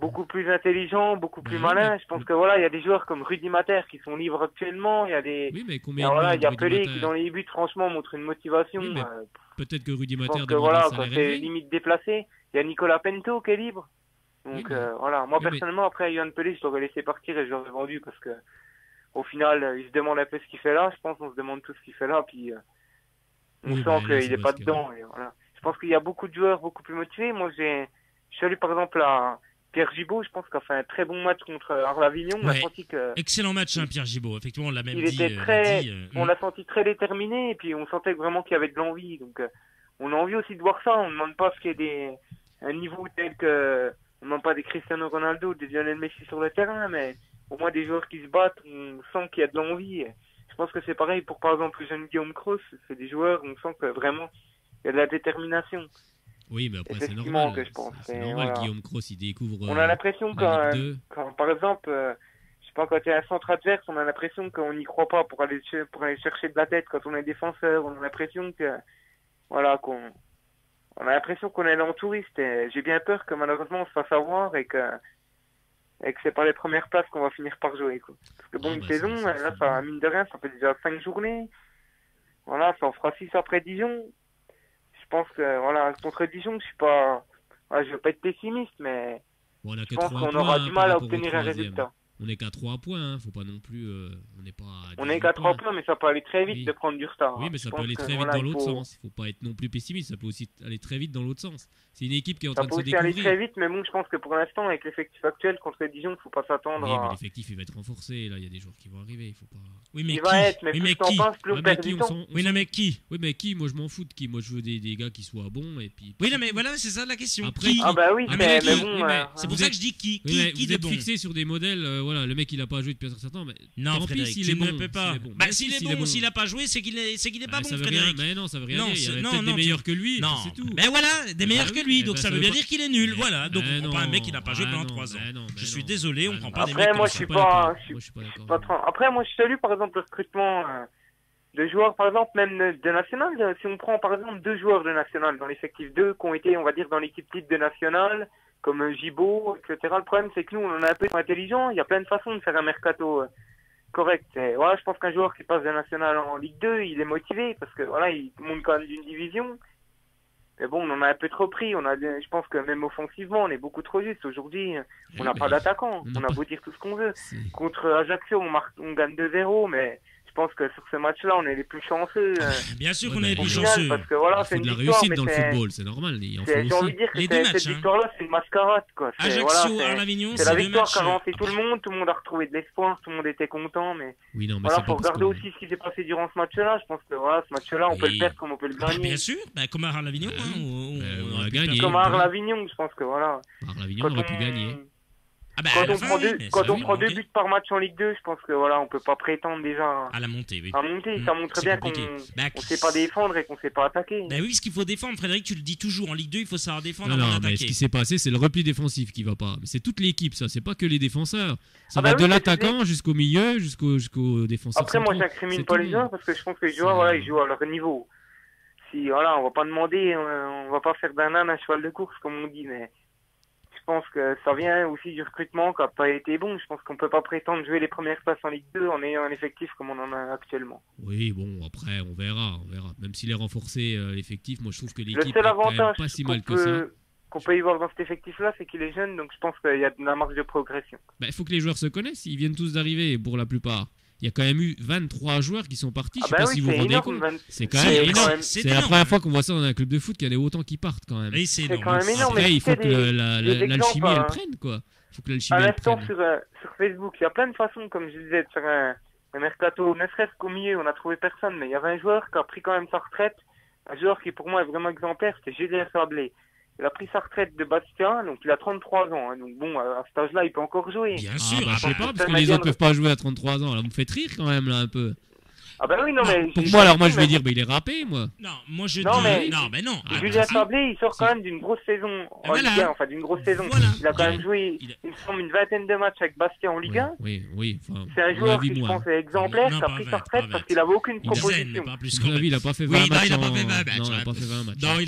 beaucoup plus intelligent, beaucoup plus Bah oui, malin. mais- Je pense que voilà, il y a des joueurs comme Rudy Mater qui sont libres actuellement, il y a des. Oui, mais Et combien voilà, il y a Rudy Pelé Matter qui dans les buts, franchement, montre une motivation. Oui, mais Peut-être que Rudy je pense Matter que demande voilà, un quand salaire c'est élevé. limite déplacé. Il y a Nicolas Pento qui est libre. Donc Oui, mais- voilà, moi oui, mais- personnellement, après Yohan Pelé, je l'aurais laissé partir et je l'aurais vendu parce que au final, il se demande un peu ce qu'il fait là. Je pense qu'on se demande tout ce qu'il fait là, puis on Oui, sent bah, là, qu'il c'est est pas parce que- dedans. Et voilà. Je pense qu'il y a beaucoup de joueurs beaucoup plus motivés. Moi, je suis allé par exemple à Pierre Gibaud, je pense qu'il a fait un très bon match contre Arles-Avignon. On a Ouais. senti que Excellent match, hein, Pierre Gibaud. Effectivement, on l'a même il dit. était très, on mm. l'a senti très déterminé et puis on sentait vraiment qu'il y avait de l'envie. Donc on a envie aussi de voir ça. On ne demande pas ce qu'il y ait un niveau tel que, on ne demande pas des Cristiano Ronaldo, des Lionel Messi sur le terrain, mais au moins des joueurs qui se battent, on sent qu'il y a de l'envie. Je pense que c'est pareil pour par exemple le jeune Guillaume Kroos. C'est des joueurs, on sent que vraiment il y a de la détermination. Oui, mais après, c'est Effectivement, normal. que je pense. C'est Et normal, voilà. Guillaume Kroos, il découvre On a l'impression la Ligue 2. quand par exemple, je sais pas, quand il y a un centre adverse, on a l'impression qu'on n'y croit pas pour aller chercher de la tête quand on est défenseur. On a l'impression que, voilà, on a l'impression qu'on est là en touriste. Et j'ai bien peur que malheureusement on se fasse avoir et que c'est pas les premières places qu'on va finir par jouer, quoi. Parce que bon, Ah, une bah, saison, ça, là, ça, mine de rien, ça fait déjà 5 journées. Voilà, ça en fera 6 après Dijon. Je pense que, voilà, contre Dijon, je suis pas, voilà, je veux pas être pessimiste, mais Bon, on a je que pense 3 qu'on points aura du par mal à rapport au obtenir un troisième. résultat. On est qu'à 3 points, hein. Faut pas non plus. On n'est pas. On est qu'à 3 points, mais ça peut aller très vite de prendre du retard. Oui, mais ça peut aller très vite dans l'autre sens. Faut pas être non plus pessimiste. Ça peut aussi aller très vite dans l'autre sens. C'est une équipe qui est en train de se découvrir. Ça peut aussi aller très vite, mais bon, je pense que pour l'instant, avec l'effectif actuel contre Dijon, faut pas s'attendre. Oui, mais l'effectif il va être renforcé. Là, il y a des joueurs qui vont arriver. Il faut pas. Oui, mais il va être, mais plus t'en penses, plus on perd du temps. Oui, mais qui? Oui, mais qui? Moi, je m'en fous de qui. Moi, je veux des gars qui soient bons et puis. Oui, non, mais voilà, c'est ça la question. Après, ah bah oui, mais bon. C'est pour ça que je dis qui vous êtes bon. fixé sur des modèles. Voilà, le mec il a pas joué depuis un certain temps, mais non, tant Frédéric, pis s'il est bon. Ne peux pas. Bah, s'il est bon, s'il a pas joué, c'est qu'il est pas bon, Frédéric. Mais non, ça veut rien dire. Il y avait peut-être des meilleurs que lui. Non, c'est tout. Mais voilà, des meilleurs que lui. Donc ça veut bien dire qu'il est nul. Voilà. Donc on prend pas un mec qui n'a pas joué pendant 3 ans. Je suis désolé, on prend pas des mecs. Après, moi, je suis pas. Après, moi, je salue par exemple le recrutement de joueurs, par exemple, même de national. Si on prend par exemple 2 joueurs de national dans l'effectif 2 qui ont été, on va dire, dans l'équipe type de national, comme Gibaud, etc. Le problème, c'est que nous, on en a un peu intelligent. Il y a plein de façons de faire un mercato correct. Voilà, je pense qu'un joueur qui passe de national en Ligue 2, il est motivé parce que voilà, il monte quand même d'une division. Mais bon, on en a un peu trop pris. Je pense que même offensivement, on est beaucoup trop juste. Aujourd'hui, on n'a pas d'attaquant. On a beau dire tout ce qu'on veut. Contre Ajaccio, on gagne 2-0, mais je pense que sur ce match-là, on est les plus chanceux. Bien sûr qu'on est les plus chanceux. Parce que voilà, c'est de la réussite dans le football, c'est normal. J'ai envie de dire que cette victoire-là, c'est une mascarade, quoi. Ajaccio, Arles-Avignon, c'est la victoire qui a lancé tout le monde. Tout le monde a retrouvé de l'espoir. Tout le monde était content, mais voilà, faut regarder aussi ce qui s'est passé durant ce match-là. Je pense que voilà, ce match-là, on peut le perdre comme on peut le gagner. Bien sûr, comme à Arles-Avignon, on a gagné. Comme à Arles-Avignon, je pense que voilà. Arles-Avignon, on aurait pu gagner. Quand on prend 2 buts par match en Ligue 2, je pense que voilà, on peut pas prétendre déjà à la montée. Oui. À monter, ça montre bien qu'on sait pas défendre et qu'on sait pas attaquer. Bah oui, ce qu'il faut défendre, Frédéric, tu le dis toujours, en Ligue 2, il faut savoir défendre avant d'attaquer. Mais ce qui s'est passé, c'est le repli défensif qui va pas. Mais c'est toute l'équipe, ça, c'est pas que les défenseurs. Ça va de l'attaquant jusqu'au milieu, jusqu'au défenseur. Après, moi, j'incrimine pas les joueurs parce que je pense que les joueurs, voilà, ils jouent à leur niveau. Si voilà, on va pas demander, on va pas faire d'un âne un cheval de course comme on dit, mais je pense que ça vient aussi du recrutement qui n'a pas été bon. Je pense qu'on peut pas prétendre jouer les premières places en Ligue 2 en ayant un effectif comme on en a actuellement. Oui, bon, après, on verra. Même s'il est renforcé, l'effectif, moi je trouve que l'équipe le seul avantage pas si mal que ça. Qu'on peut y voir dans cet effectif-là, c'est qu'il est jeune, donc je pense qu'il y a de la marge de progression. Il faut que les joueurs se connaissent, ils viennent tous d'arriver pour la plupart. Il y a quand même eu 23 joueurs qui sont partis, je sais pas si vous vous rendez compte. C'est quand même énorme. C'est la première fois qu'on voit ça dans un club de foot, qu'il y en ait autant qui partent quand même. Oui, c'est quand même énorme. Après, il faut que l'alchimie elle prenne, quoi. Il faut que l'alchimie elle prenne. À l'instant, sur Facebook, il y a plein de façons, comme je disais, de faire un mercato, ne serait-ce qu'au milieu, on n'a trouvé personne, mais il y avait un joueur qui a pris quand même sa retraite, un joueur qui pour moi est vraiment exemplaire, c'était Julien Sablé. Il a pris sa retraite de Bastia, donc il a 33 ans. Hein, donc bon, à cet âge-là, il peut encore jouer. Bien sûr. Je sais pas, parce que les autres peuvent pas jouer à 33 ans. Là, vous me faites rire quand même, là, un peu. Ah bah oui, non, mais... Pour moi, alors moi, je vais dire, il est râpé, moi. Non, moi, je dis... Non, mais non. Julien Sablé, il sort quand même d'une grosse saison en Ligue 1, enfin, d'une grosse saison. Il a quand même joué, il me semble, une vingtaine de matchs avec Bastia en Ligue 1. Oui. C'est un joueur qui, je pense, est exemplaire, qui a pris sa retraite parce qu'il avait aucune proposition. Il a pas fait 20 matchs. Il a pas fait 20 matchs. Non, il a pas fait 20 matchs. Non,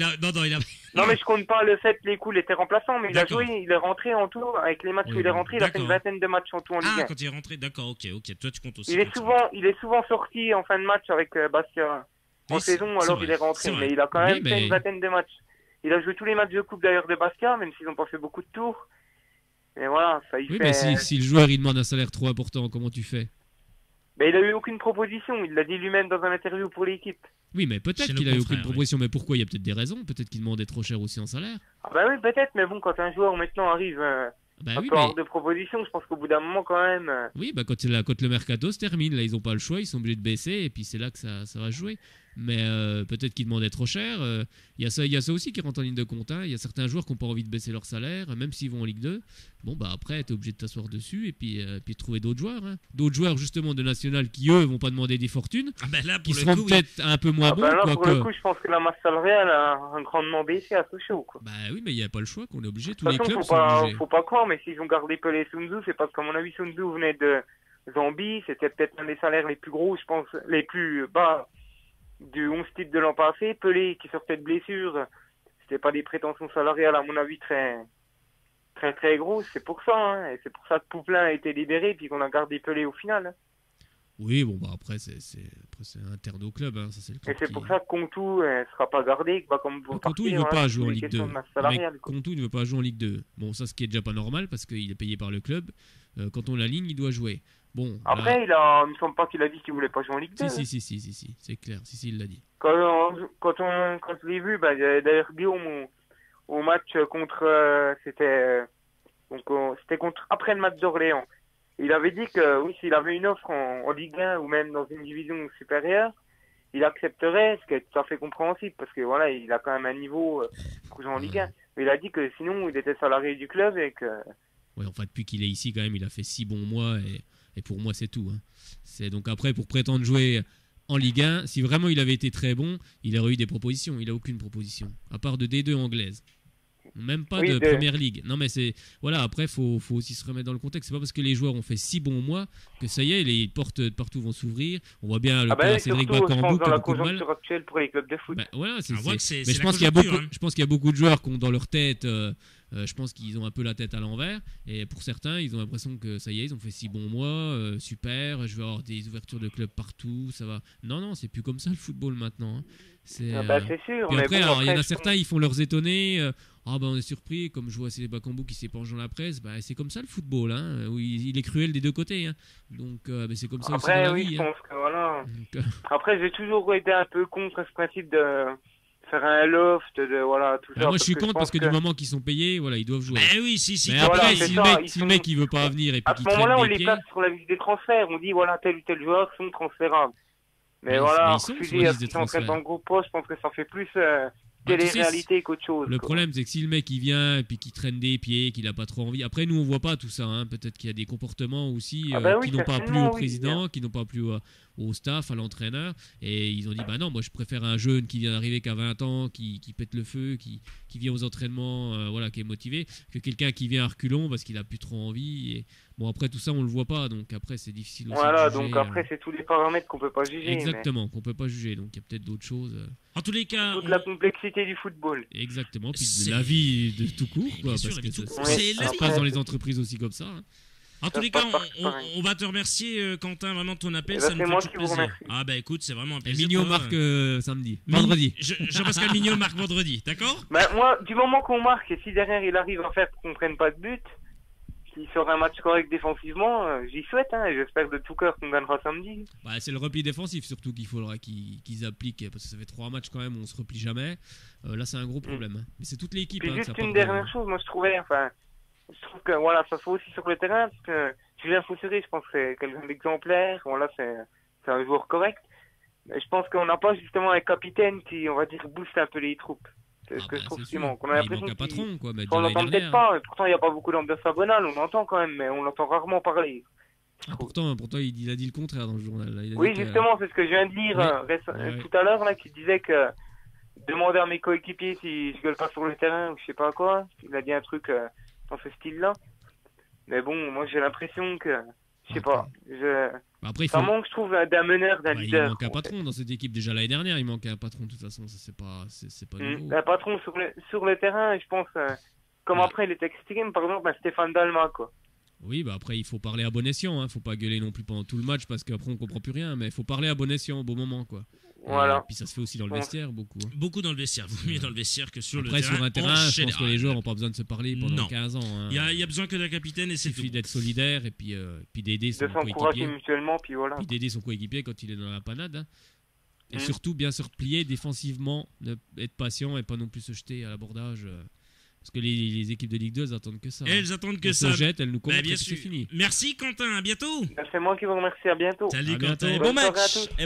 il a... Non, mais je compte pas le fait que les coups étaient remplaçants, mais il a joué, il est rentré en tout, avec les matchs où il est rentré, il a fait une vingtaine de matchs en tout en Ligue 1. Ah, quand il est rentré, d'accord, ok, toi tu comptes aussi. Il est souvent sorti en fin de match avec Bastia en saison, alors il est rentré, mais il a quand même fait une vingtaine de matchs. Il a joué tous les matchs de coupe d'ailleurs de Bastia, même s'ils n'ont pas fait beaucoup de tours. Et voilà, ça il fait... Oui, mais si le joueur il demande un salaire trop important, comment tu fais? Mais il a eu aucune proposition, il l'a dit lui-même dans un interview pour l'équipe. Oui, mais peut-être qu'il a eu aucune proposition, mais pourquoi? Il y a peut-être des raisons, peut-être qu'il demandait trop cher aussi en salaire. Ah bah oui, peut-être, mais bon, quand un joueur maintenant arrive un peu hors de proposition, je pense qu'au bout d'un moment quand même... Oui, quand le mercato se termine, là ils ont pas le choix, ils sont obligés de baisser, et puis c'est là que ça va jouer. Mais peut-être qu'ils demandaient trop cher. Il y a ça aussi qui rentre en ligne de compte. Il y a certains joueurs qui n'ont pas envie de baisser leur salaire, même s'ils vont en Ligue 2. Bon, bah après, tu es obligé de t'asseoir dessus et puis trouver d'autres joueurs. D'autres joueurs, justement, de national qui, eux, vont pas demander des fortunes. Qui seront peut-être un peu moins bons. Là, pour le coup, je pense que la masse salariale a grandement baissé à Sochaux. Bah oui, mais il n'y a pas le choix, qu'on est obligé. Tous les clubs sont obligés. Faut pas croire, mais s'ils ont gardé Pelé et Sun Tzu, c'est parce qu'à mon avis, Sun Tzu venait de Zambie. C'était peut-être un des salaires les plus gros, je pense, les plus bas du 11 type de l'an passé. Pelé qui sortait de blessure, c'était pas des prétentions salariales à mon avis très grosses, c'est pour ça, et c'est pour ça que Pouplin a été libéré puis qu'on a gardé Pelé au final. Oui, bon, bah après, c'est interne au club. Hein. Ça, c'est le club Et c'est pour ça que Contou ne sera pas gardé. Comme vous Contou, il ne veut pas jouer en Ligue 2. Mais Contou ne veut pas jouer en Ligue 2. Bon, ça, ce qui est déjà pas normal parce qu'il est payé par le club. Quand on l'aligne, il doit jouer. Bon, après, il me semble pas qu'il a dit qu'il voulait pas jouer en Ligue 2. Si, c'est clair. Si, il l'a dit. Quand je l'ai vu, il y avait d'ailleurs Guillaume au match contre... c'était après le match d'Orléans. Il avait dit que oui, s'il avait une offre en Ligue 1 ou même dans une division supérieure, il accepterait, ce qui est tout à fait compréhensible, parce que voilà, il a quand même un niveau pour jouer en Ligue 1. Mais il a dit que sinon, il était salarié du club et que... Oui, enfin, depuis qu'il est ici, quand même, il a fait 6 bons mois et pour moi, c'est tout. Hein. C'est donc après, pour prétendre jouer en Ligue 1, si vraiment il avait été très bon, il aurait eu des propositions. Il n'a aucune proposition, à part de D2 anglaise. Même pas de Première Ligue. Non, mais c'est... Voilà, après, faut aussi se remettre dans le contexte. C'est pas parce que les joueurs ont fait 6 bons mois que ça y est, les portes de partout vont s'ouvrir. On voit bien le cas Cédric Bakambu qui a beaucoup de mal. Actuelle pour les clubs de foot. Voilà, mais je pense qu'il y a beaucoup de joueurs qui ont dans leur tête... je pense qu'ils ont un peu la tête à l'envers et pour certains ils ont l'impression que ça y est, ils ont fait 6 bons mois, super, je vais avoir des ouvertures de clubs partout, ça va. Non, c'est plus comme ça le football maintenant. Hein. C'est sûr. Puis après, il y en a certains, ils font leurs étonnés. On est surpris, comme je vois Cédric Bakambu qui s'épanche dans la presse. C'est comme ça le football. Hein, où il est cruel des deux côtés. Hein. Donc c'est comme ça aussi dans la vie. Je pense que voilà. Après, j'ai toujours été un peu contre ce principe de faire un loft, tout ça. Moi, je suis contre parce que du moment qu'ils sont payés, voilà, ils doivent jouer. Mais oui, si. Mais après, si le mec il veut pas venir et puis qu'il à ce moment-là, on les les place sur la liste des transferts. On dit voilà, tel ou tel joueur sont transférables. Mais refuser à ce qui s'entraîne dans le groupe poste, je pense que ça fait plus télé-réalité qu'autre chose. Le problème, c'est que si le mec il vient et puis qu'il traîne des pieds, qu'il a pas trop envie. Après, nous on voit pas tout ça. Hein. Peut-être qu'il y a des comportements aussi qui n'ont pas plu au président, qui n'ont pas plu au staff, à l'entraîneur. Et ils ont dit non, moi je préfère un jeune qui vient d'arriver qu'à 20 ans, qui pète le feu, qui vient aux entraînements, qui est motivé, que quelqu'un qui vient à reculons parce qu'il a plus trop envie. Et bon, après tout ça, on le voit pas. Donc après, c'est difficile aussi. Voilà, de juger, donc après, c'est tous les paramètres qu'on peut pas juger. Exactement, qu'on peut pas juger. Donc il y a peut-être d'autres choses. En tous les cas, toute la complexité du football. Exactement, puis de la vie de tout court, quoi, parce que ça se passe dans les entreprises aussi comme ça. Hein. En tous les cas, on va te remercier, Quentin, vraiment de ton appel. Ça nous fait toujours plaisir. Écoute, c'est vraiment un plaisir. Mignot marque vendredi. Jean-Pascal Mignot marque vendredi, d'accord? Moi, du moment qu'on marque, et si derrière il arrive à faire qu'on prenne pas de but, s'il sera un match correct défensivement, j'y souhaite, et j'espère de tout cœur qu'on gagnera samedi. C'est le repli défensif surtout qu'il faudra qu'ils appliquent, parce que ça fait 3 matchs quand même où on se replie jamais. Là, c'est un gros problème. Hein. Mais c'est toute l'équipe. Puis juste une dernière chose, moi je trouve que ça se fait aussi sur le terrain, parce que Julien Fossery, je pense que c'est quelqu'un d'exemplaire, c'est un joueur correct. Mais je pense qu'on n'a pas justement un capitaine qui, on va dire, booste un peu les troupes. C'est ce que je trouve qui manque. On a l'impression qu'il manque un patron, quoi. On l'entend peut-être pas, pourtant il n'y a pas beaucoup d'ambiance à Bonal, on l'entend quand même, mais on l'entend rarement parler. Pourtant, il a dit le contraire dans le journal. Là. Oui, justement, c'est ce que je viens de lire tout à l'heure, là, qui disait que demander à mes coéquipiers si je gueule pas sur le terrain ou je sais pas quoi. Il a dit un truc dans ce style-là. Mais bon, moi j'ai l'impression que, je sais pas, après, ça manque, je trouve, d'un meneur, d'un leader. Il manque un patron dans cette équipe. Déjà l'année dernière, il manquait un patron. De toute façon, ça c'est pas nouveau. Un patron sur le terrain, je pense, comme après il était extrême, par exemple, Stéphane Dalma, quoi. Oui, après il faut parler à bon escient, faut pas gueuler non plus pendant tout le match parce qu'après on comprend plus rien, mais il faut parler à bon escient au bon moment, quoi. Voilà. Et puis ça se fait aussi dans le vestiaire, beaucoup. Hein. Beaucoup dans le vestiaire, vaut mieux dans le vestiaire que sur le terrain. terrain. Sur un terrain, je pense que les joueurs n'ont pas besoin de se parler pendant 15 ans. Hein. Il y a besoin que d'un capitaine et c'est tout. Il suffit d'être solidaire et puis d'aider son coéquipier. De s'encourager mutuellement, puis voilà. Puis d'aider son coéquipier quand il est dans la panade. Hein. Et surtout bien se replier défensivement, être patient et pas non plus se jeter à l'abordage. Parce que les équipes de Ligue 2, elles attendent que ça. Elles attendent que ça. Elles se jettent, elles nous comptent bien et c'est fini. Merci Quentin, à bientôt. C'est moi qui vous remercie, à bientôt. Salut Quentin, et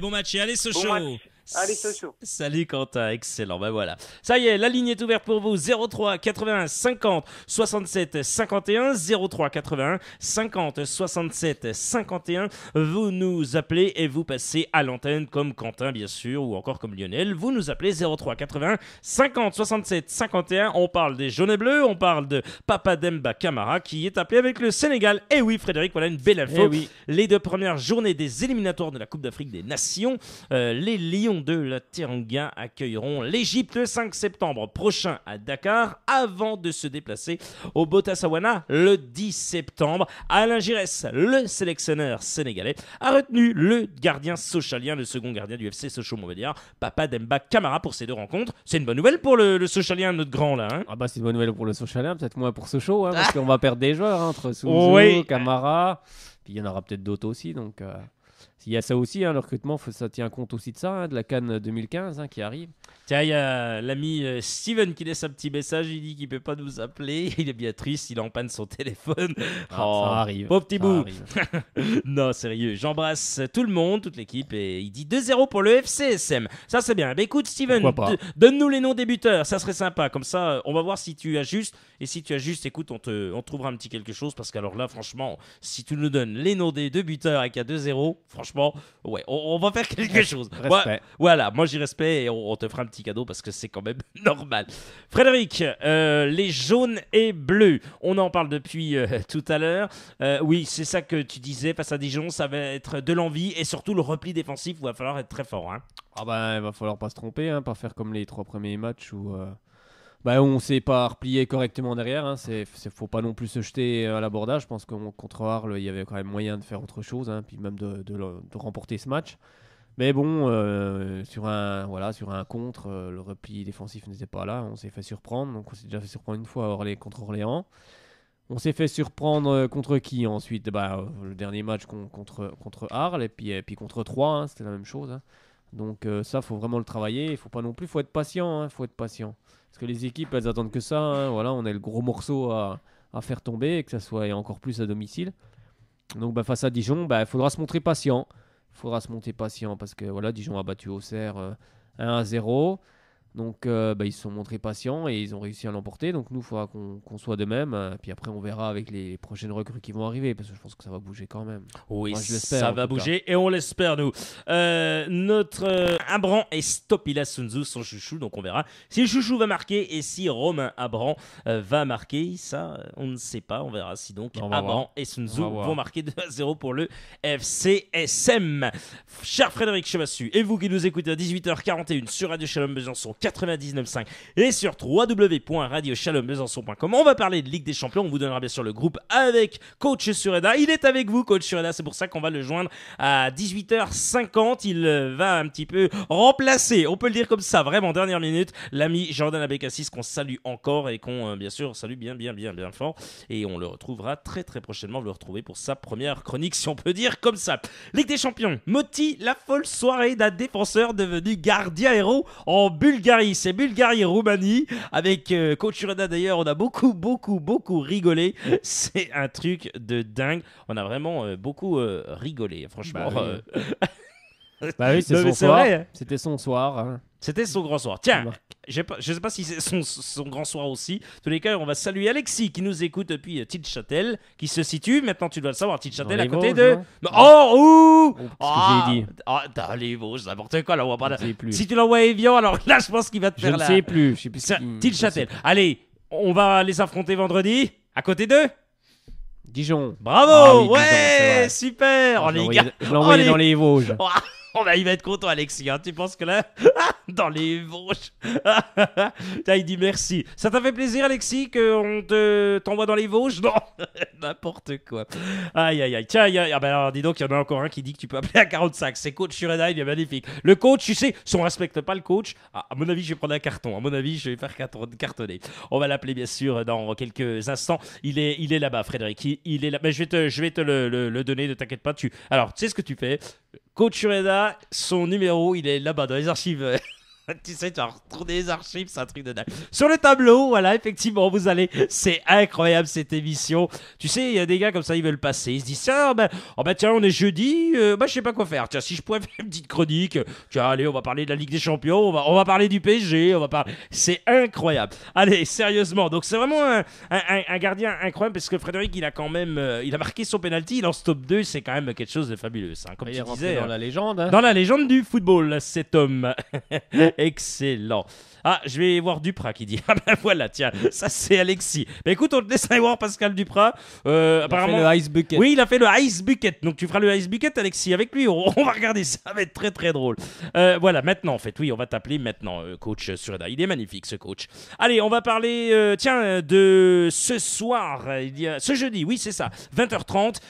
bon match. Et allez Sochaux. Allez Sochaux. Salut Quentin, excellent, voilà. Ça y est, la ligne est ouverte pour vous, 03 81 50 67 51, 03 81 50 67 51. Vous nous appelez et vous passez à l'antenne comme Quentin bien sûr, ou encore comme Lionel. Vous nous appelez 03 81 50 67 51. On parle des jaunes et bleus, on parle de Papa Demba Camara qui est appelé avec le Sénégal. Et oui Frédéric, voilà une belle info. Les 2 premières journées des éliminatoires de la Coupe d'Afrique des Nations, les Lions Lions de la Teranga accueilleront l'Égypte le 5 septembre prochain à Dakar avant de se déplacer au Botswana le 10 septembre. Alain Giresse, le sélectionneur sénégalais, a retenu le gardien sochalien, le second gardien du FC Sochaux-Montbéliard, Papa Demba Camara, pour ces deux rencontres. C'est une bonne nouvelle pour le Sochalien, notre grand là. Hein. Ah bah c'est une bonne nouvelle pour le Sochalien, peut-être moins pour Sochaux, parce qu'on va perdre des joueurs entre Souzou, Camara, puis il y en aura peut-être d'autres aussi, donc... Il y a ça aussi, le recrutement, ça tient compte aussi de ça, de la CAN 2015 qui arrive. Tiens, il y a l'ami Steven qui laisse un petit message, il dit qu'il ne peut pas nous appeler, il est bien triste, il est en panne son téléphone. Ça arrive. Pauvre petit bout. Non, sérieux, j'embrasse tout le monde, toute l'équipe, et il dit 2-0 pour le FCSM. Ça, c'est bien. Bah, écoute, Steven, donne-nous les noms des buteurs, ça serait sympa. Comme ça, on va voir si tu ajustes. Et si tu ajustes, écoute, on trouvera un petit quelque chose, parce qu'alors là, franchement, si tu nous donnes les noms des deux buteurs et qu'il y a 2-0, franchement, ouais, on va faire quelque chose. Respect. Voilà, moi j'y respecte et on te fera un petit cadeau parce que c'est quand même normal. Frédéric, les jaunes et bleus, on en parle depuis tout à l'heure. Oui, c'est ça que tu disais, face à Dijon, ça va être de l'envie et surtout le repli défensif, il va falloir être très fort. Hein. Ah bah, il va falloir pas se tromper, pas faire comme les 3 premiers matchs où... on ne s'est pas replié correctement derrière. Faut pas non plus se jeter à l'abordage. Je pense que contre Arles, il y avait quand même moyen de faire autre chose, puis même de remporter ce match. Mais bon, sur un contre, le repli défensif n'était pas là. On s'est fait surprendre. Donc on s'est déjà fait surprendre une fois contre Orléans. On s'est fait surprendre contre qui ensuite le dernier match contre Arles et puis contre Troyes, c'était la même chose. Donc ça, faut vraiment le travailler. Il faut pas non plus, faut être patient. Faut être patient. Parce que les équipes, elles attendent que ça. On a le gros morceau à faire tomber, et que ça soit encore plus à domicile. Donc face à Dijon, il faudra se montrer patient. Parce que Dijon a battu Auxerre 1-0. Donc ils se sont montrés patients et ils ont réussi à l'emporter. Donc nous, il faudra qu'on soit de même. Puis après, on verra avec les prochaines recrues qui vont arriver. Parce que je pense que ça va bouger quand même. Oui, moi, je l'espère, ça va bouger et on l'espère nous. Notre Abran et Stopila Sunzu sont chouchou. Donc on verra si le chouchou va marquer et si Romain Abran va marquer. Ça, on ne sait pas. On verra si donc Abran et Sunzu vont marquer 2-0 pour le FCSM. Cher Frédéric Chevassu, et vous qui nous écoutez à 18h41 sur Radio Shalom Besançon 99.5 et sur www.radioshalombesançon.com. On va parler de Ligue des Champions. On vous donnera bien sûr le groupe avec Coach Sureda. Il est avec vous, Coach Sureda. C'est pour ça qu'on va le joindre à 18h50. Il va un petit peu remplacer, on peut le dire comme ça, vraiment dernière minute, l'ami Jordan Abécassis qu'on salue encore et qu'on bien sûr salue bien fort. Et on le retrouvera très très prochainement. Vous le retrouvez pour sa première chronique, si on peut dire comme ça. Ligue des Champions. Moti, la folle soirée d'un défenseur devenu gardien héros en Bulgarie. C'est Bulgarie-Roumanie. Avec Coach Sureda d'ailleurs, on a beaucoup rigolé. C'est un truc de dingue. On a vraiment beaucoup rigolé, franchement. Oui, c'est son soir. Vrai, hein. C'était son soir. C'était son grand soir. Tiens, je sais pas si c'est son grand soir aussi. En tous les cas, on va saluer Alexis qui nous écoute depuis Tilchâtel, qui se situe, maintenant tu dois le savoir, Tilchâtel à côté de... J'ai dit. Dans les Vosges, n'importe quoi là. On va pas... Si tu l'envoies à Evian, alors là je pense qu'il va te faire la... Je ne sais plus. Tilchâtel. Allez, on va les affronter vendredi, à côté d'eux. Dijon. Bravo, ouais, Dijon, super. Je l'ai envoyé dans les Vosges. Il va être content, Alexis. Hein. Tu penses que là, dans les Vosges, il dit merci. Ça t'a fait plaisir, Alexis, qu'on t'envoie dans les Vosges? Non, n'importe quoi. Aïe. Tiens, alors, dis donc, il y en a encore un qui dit que tu peux appeler à 45. C'est Coach Sureda, il est magnifique. Le coach, tu sais, si on respecte pas le coach, à mon avis, je vais prendre un carton. À mon avis, je vais faire cartonner. On va l'appeler, bien sûr, dans quelques instants. Il est là-bas, Frédéric. Il est là. Mais je vais te le donner, ne t'inquiète pas. Alors, tu sais ce que tu fais? Coach Sureda, son numéro, il est là-bas dans les archives. Tu sais, tu vas retrouver les archives, c'est un truc de dingue. Sur le tableau, voilà, effectivement, vous allez. C'est incroyable cette émission. Tu sais, il y a des gars comme ça, ils veulent passer. Ils se disent, tiens, tiens, on est jeudi, je sais pas quoi faire. Tiens, si je pouvais faire une petite chronique, tiens, allez, on va parler de la Ligue des Champions, on va parler du PSG, C'est incroyable. Allez, sérieusement. Donc, c'est vraiment un gardien incroyable parce que Frédéric, il a quand même. Il a marqué son penalty, il en stop 2, c'est quand même quelque chose de fabuleux. Hein, comme tu disais. Dans la légende. Hein. Dans la légende du football, cet homme. Excellent. Ah, je vais voir Duprat qui dit. Ah ben voilà, tiens, ça c'est Alexis. Bah écoute, on te laisse aller voir Pascal Duprat. Apparemment, il a fait le Ice Bucket. Oui, il a fait le Ice Bucket. Donc tu feras le Ice Bucket, Alexis, avec lui. On va regarder, ça va être très très drôle. Voilà, maintenant en fait, oui, on va t'appeler maintenant coach Sureda. Il est magnifique ce coach. Allez, on va parler, de ce soir, ce jeudi, oui c'est ça, 20h30.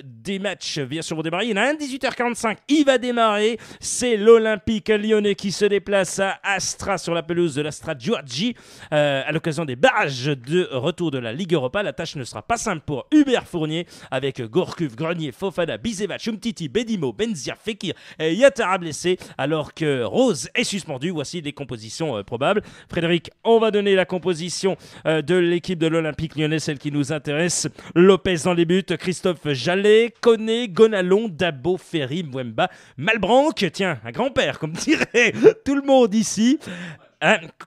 Des matchs bien sûr vont démarrer. Il y en a un 18h45, il va démarrer. C'est l'Olympique lyonnais qui se déplace à Astra sur la pelouse de l'Astra Giorgi à l'occasion des barrages de retour de la Ligue Europa. La tâche ne sera pas simple pour Hubert Fournier avec Gourcuff, Grenier, Fofana, Bisevac, Umtiti, Bedimo, Benzia, Fekir et Yatara blessés alors que Rose est suspendu. Voici les compositions probables. Frédéric, on va donner la composition de l'équipe de l'Olympique lyonnais, celle qui nous intéresse. Lopez dans les buts, Christophe Jallet, Koné, Gonalon, Dabo, Ferry, Mwemba, Malbranc, tiens, un grand-père comme dirait tout le monde ici.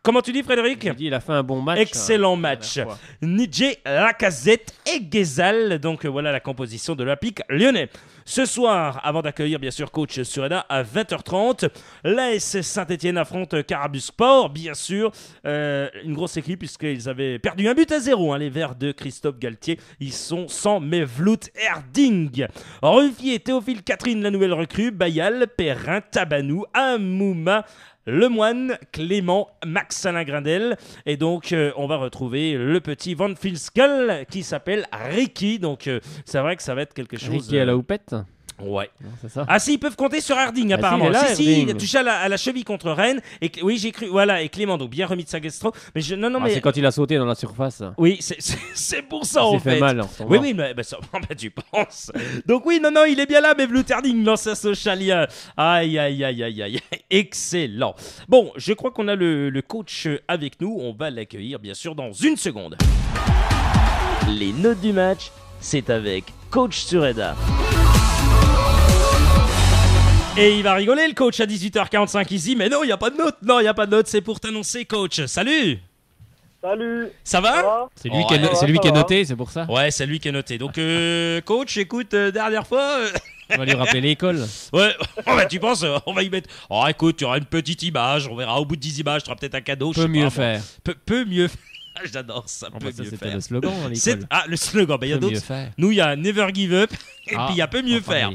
Comment tu dis, Frédéric ? Il a fait un bon match. Excellent match. Nidje, Lacazette et Ghezal. Donc voilà la composition de l'Olympique lyonnais. Ce soir, avant d'accueillir bien sûr coach Sureda à 20h30, l'AS Saint-Etienne affronte Carabusport, bien sûr. Une grosse équipe puisqu'ils avaient perdu 1-0, les Verts de Christophe Galtier. Ils sont sans Mevlut Erding. Ruffier, Théophile Catherine, la nouvelle recrue, Bayal, Perrin, Tabanou, Amouma, Lemoine, Clément, Max Alain Grindel. Et donc, on va retrouver le petit Van Filskel qui s'appelle Ricky. Donc, c'est vrai que ça va être quelque chose... Ricky à la houppette. Ouais. Non, c'est ça. Ah si, ils peuvent compter sur Harding apparemment. Si, il a touché à la cheville contre Rennes. Et oui, j'ai cru. Voilà, et Clément, donc bien remis de sa gastro. Mais mais c'est quand il a sauté dans la surface. Oui, c'est pour ça en fait. Il s'est fait mal. Oui, mais ça, tu penses. Donc oui, non, il est bien là, mais Blue Harding dans sa socialia. Aïe. Excellent. Bon, je crois qu'on a le coach avec nous. On va l'accueillir bien sûr dans une seconde. Les notes du match, c'est avec coach Sureda. Et il va rigoler le coach à 18h45 ici, mais non, il n'y a pas de note, c'est pour t'annoncer coach. Salut. Ça va? C'est lui, qui est noté, c'est pour ça. Ouais, c'est lui qui est noté. Donc coach, écoute, dernière fois... On va lui rappeler l'école. Ouais, tu penses, on va y mettre... Oh écoute, tu auras une petite image, on verra au bout de 10 images, tu auras peut-être un cadeau. Peut mieux faire. Peut mieux faire. J'adore ça. C'était le slogan à l'école. Le slogan, il y a d'autres. Nous, il y a Never Give Up et puis il y a Peu mieux faire.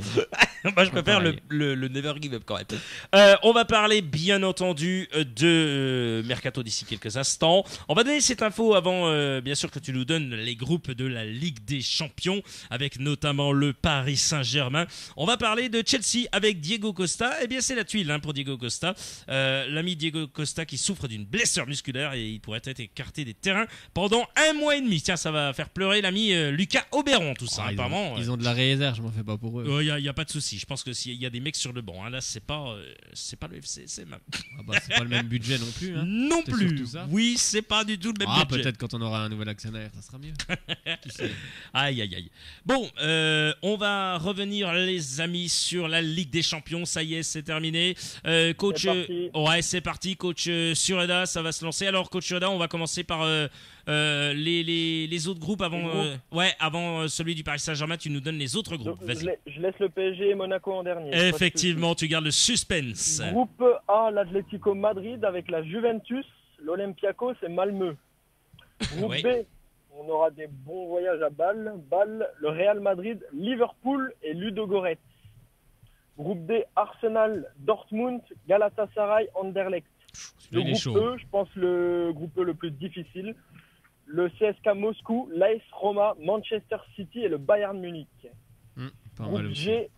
Moi, je préfère le Never Give Up quand même. On va parler, bien entendu, de Mercato d'ici quelques instants. On va donner cette info avant, bien sûr, que tu nous donnes les groupes de la Ligue des Champions, avec notamment le Paris Saint-Germain. On va parler de Chelsea avec Diego Costa. Eh bien, c'est la tuile pour Diego Costa. L'ami Diego Costa qui souffre d'une blessure musculaire et il pourrait être écarté des terrains pendant 1 mois et demi. Tiens, ça va faire pleurer l'ami Lucas Oberon, tout ça. Apparemment, ils ont de la réserve, je m'en fais pas pour eux. Il n'y a pas de souci. Je pense que s'il y a des mecs sur le banc, là, c'est pas le FC, c'est même. C'est pas le même budget non plus. Non plus. Oui, c'est pas du tout le même budget. Peut-être quand on aura un nouvel actionnaire, ça sera mieux. Aïe. Bon, on va revenir, les amis, sur la Ligue des Champions. Ça y est, c'est terminé. Coach, c'est parti. Coach Sureda, ça va se lancer. Alors, coach Sureda, on va commencer par les autres groupes avant celui du Paris Saint-Germain. Tu nous donnes les autres groupes. Vas-y. Je laisse le PSG et Monaco en dernier. Effectivement, tu gardes le suspense. Groupe A, l'Atlético Madrid avec la Juventus, l'Olympiakos et Malmö. Groupe B, on aura des bons voyages à Bâle, le Real Madrid, Liverpool et Ludogorets. Groupe D, Arsenal, Dortmund, Galatasaray, Anderlecht. Le groupe E, je pense le groupe E le plus difficile, le CSKA Moscou, l'AS Roma, Manchester City et le Bayern Munich. Groupe G,